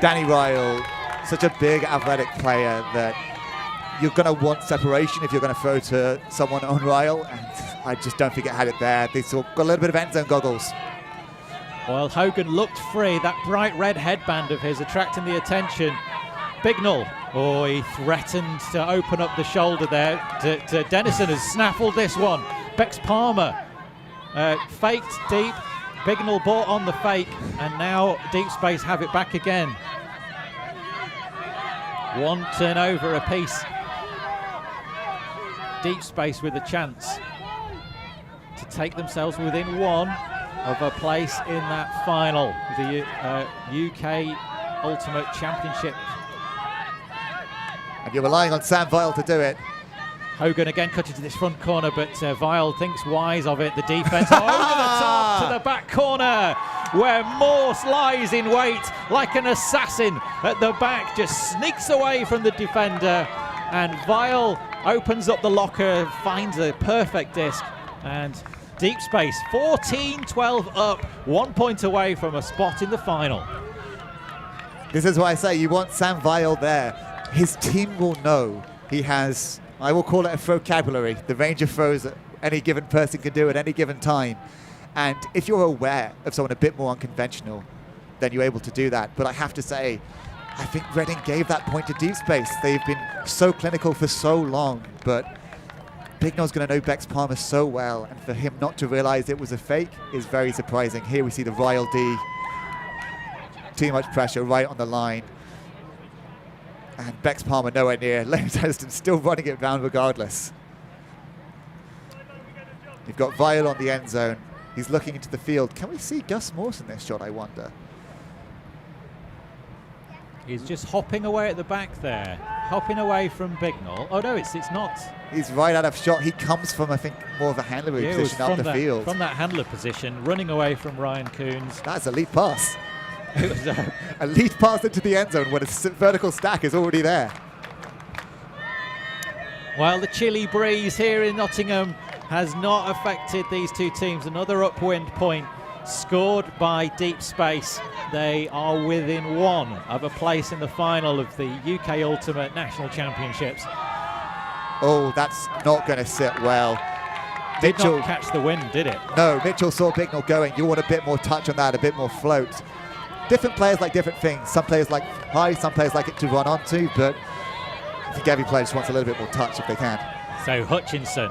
Danny Ryle, such a big athletic player that you're going to want separation if you're going to throw to someone on Ryle, and I just don't think it had it there. They still got a little bit of end zone goggles. Well, Hogan looked free. That bright red headband of his attracting the attention. Bignell, he threatened to open up the shoulder there to Dennison, has snaffled this one. Bex Palmer faked deep. Bignell bought on the fake, and now deep space have it back again. One turnover apiece. Deep space with a chance to take themselves within 1 of a place in that final, the UK Ultimate Championship. And you're relying on Sam Vile to do it. Hogan again cutting to this front corner, but Vile thinks wise of it. The defense over the top to the back corner, where Morse lies in wait like an assassin at the back, just sneaks away from the defender, and Vile opens up the locker, finds a perfect disc, and Deep Space 14-12 up, 1 point away from a spot in the final. This is why I say you want Sam Vile there. His team will know he has, I will call it a vocabulary, the range of throws that any given person can do at any given time. And if you're aware of someone a bit more unconventional, then you're able to do that. But I have to say, I think Reading gave that point to Deep Space. They've been so clinical for so long, but Bignell's going to know Bex Palmer so well, and for him not to realize it was a fake is very surprising. Here we see the Royal D. Too much pressure right on the line. And Bex Palmer nowhere near. Lane Heston still running it down regardless. You've got Vile on the end zone. He's looking into the field. Can we see Gus Morse in this shot, I wonder? He's just hopping away at the back there. Hopping away from Bignell. Oh no, it's not. He's right out of shot. He comes from, I think, more of a handler position up the field. From that handler position, running away from Ryan Coons. That's a lead pass. It was a lead pass into the end zone when a vertical stack is already there. While the chilly breeze here in Nottingham has not affected these two teams. Another upwind point scored by Deep Space. They are within one of a place in the final of the UK Ultimate National Championships. Oh, that's not going to sit well. Did Mitchell not catch the wind, did it? No, Mitchell saw Bignell going. You want a bit more touch on that, a bit more float. Different players like different things. Some players like high, some players like it to run onto, but I think every player just wants a little bit more touch if they can. So Hutchinson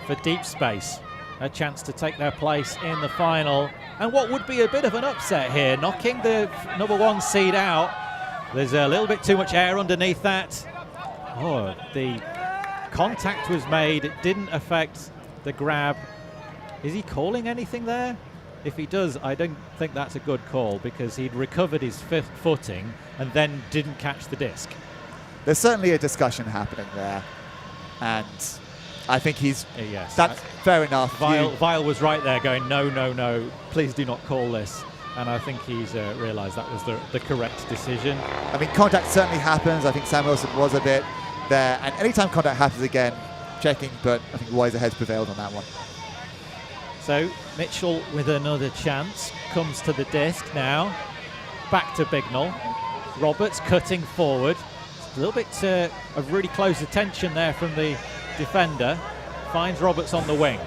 for Deep Space, a chance to take their place in the final, and what would be a bit of an upset here, knocking the number one seed out. There's a little bit too much air underneath that. Oh, the contact was made, it didn't affect the grab. Is he calling anything there? If he does, I don't think that's a good call, because he'd recovered his footing and then didn't catch the disc. There's certainly a discussion happening there, and I think he's, yes, that's fair enough. Vile was right there going, no, no, no, please do not call this. And I think he's realised that was the correct decision. I mean, contact certainly happens. I think Sam Wilson was a bit there. And anytime contact happens again, checking, but I think wiser heads prevailed on that one. So Mitchell with another chance, comes to the disc now. Back to Bignell. Roberts cutting forward. A little bit of really close attention there from the defender. Finds Roberts on the wing.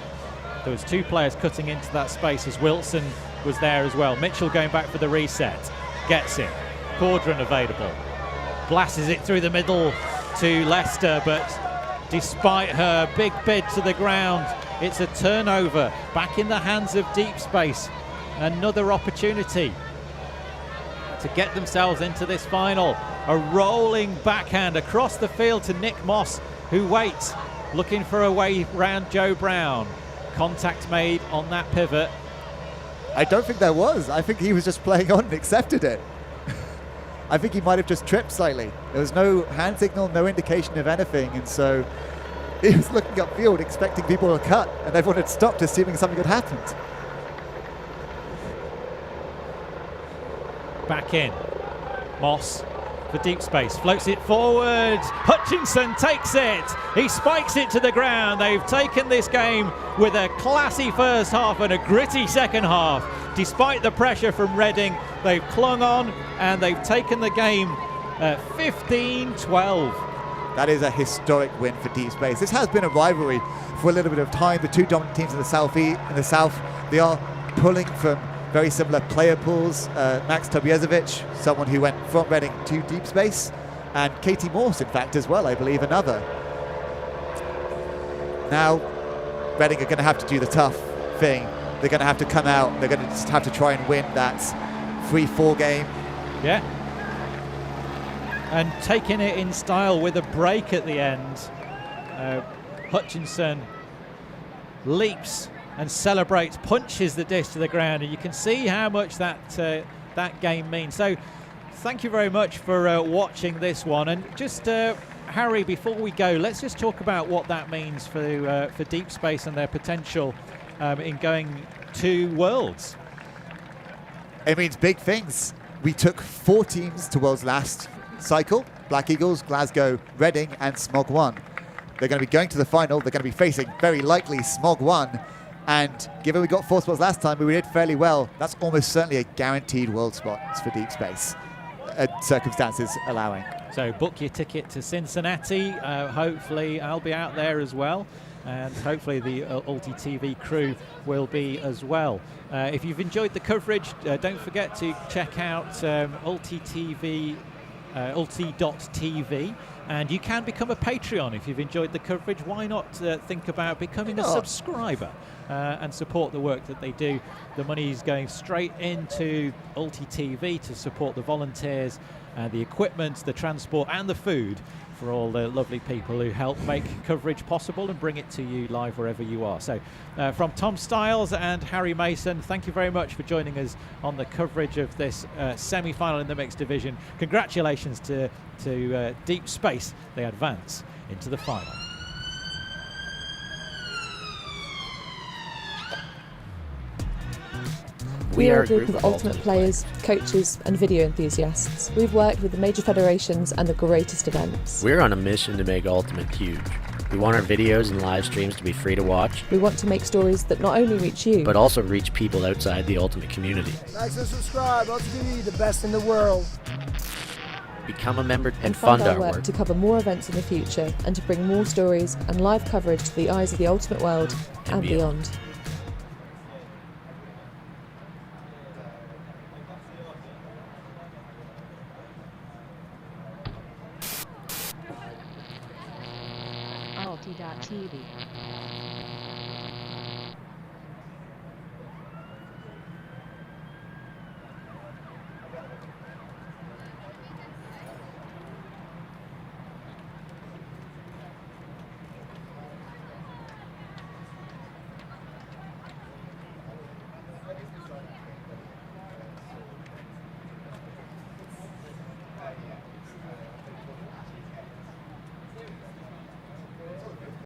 There was two players cutting into that space as Wilson was there as well. Mitchell going back for the reset. Gets it. Caudron available. Blasts it through the middle to Leicester, but despite her big bid to the ground, it's a turnover back in the hands of Deep Space. Another opportunity to get themselves into this final. A rolling backhand across the field to Nick Moss, who waits, looking for a way round Joe Brown. Contact made on that pivot. I don't think there was. I think he was just playing on and accepted it. I think he might have just tripped slightly. There was no hand signal, no indication of anything, and so he was looking upfield expecting people to cut, and everyone had stopped assuming something had happened. Back in. Moss for Deep Space, floats it forward. Hutchinson takes it. He spikes it to the ground. They've taken this game with a classy first half and a gritty second half. Despite the pressure from Reading, they've clung on and they've taken the game 15-12. That is a historic win for Deep Space. This has been a rivalry for a little bit of time. The two dominant teams in the south, they are pulling from very similar player pools. Max Tobiezovic, someone who went from Reading to Deep Space, and Katie Morse, in fact, as well, I believe, another. Now, Reading are going to have to do the tough thing. They're going to have to come out. They're going to just have to try and win that 3-4 game. Yeah. And taking it in style with a break at the end. Hutchinson leaps and celebrates, punches the disc to the ground, and you can see how much that game means. So thank you very much for watching this one, and just Harry, before we go, let's just talk about what that means for Deep Space and their potential in going to Worlds. It means big things. We took 4 teams to Worlds last cycle: Black Eagles, Glasgow, Reading, and Smog 1. They're going to be going to the final. They're going to be facing, very likely, Smog 1. And given we got 4 spots last time, we did fairly well. That's almost certainly a guaranteed world spots for Deep Space, circumstances allowing. So book your ticket to Cincinnati. Hopefully I'll be out there as well. And hopefully the ULTI.TV crew will be as well. If you've enjoyed the coverage, don't forget to check out ULTI.TV, ULTI.TV, and you can become a Patreon if you've enjoyed the coverage. Why not think about becoming a subscriber and support the work that they do? The money is going straight into ULTI.TV to support the volunteers, the equipment, the transport, and the food for all the lovely people who help make coverage possible and bring it to you live wherever you are. So from Tom Stiles and Harry Mason, thank you very much for joining us on the coverage of this semi-final in the mixed division. Congratulations to Deep Space. They advance into the final. We are a group of ultimate players, coaches and video enthusiasts. We've worked with the major federations and the greatest events. We're on a mission to make Ultimate huge. We want our videos and live streams to be free to watch. We want to make stories that not only reach you, but also reach people outside the Ultimate community. Like and subscribe. ULTI.TV, the best in the world. Become a member and fund fund our work to cover more events in the future and to bring more stories and live coverage to the eyes of the Ultimate world and beyond. ULTI.TV.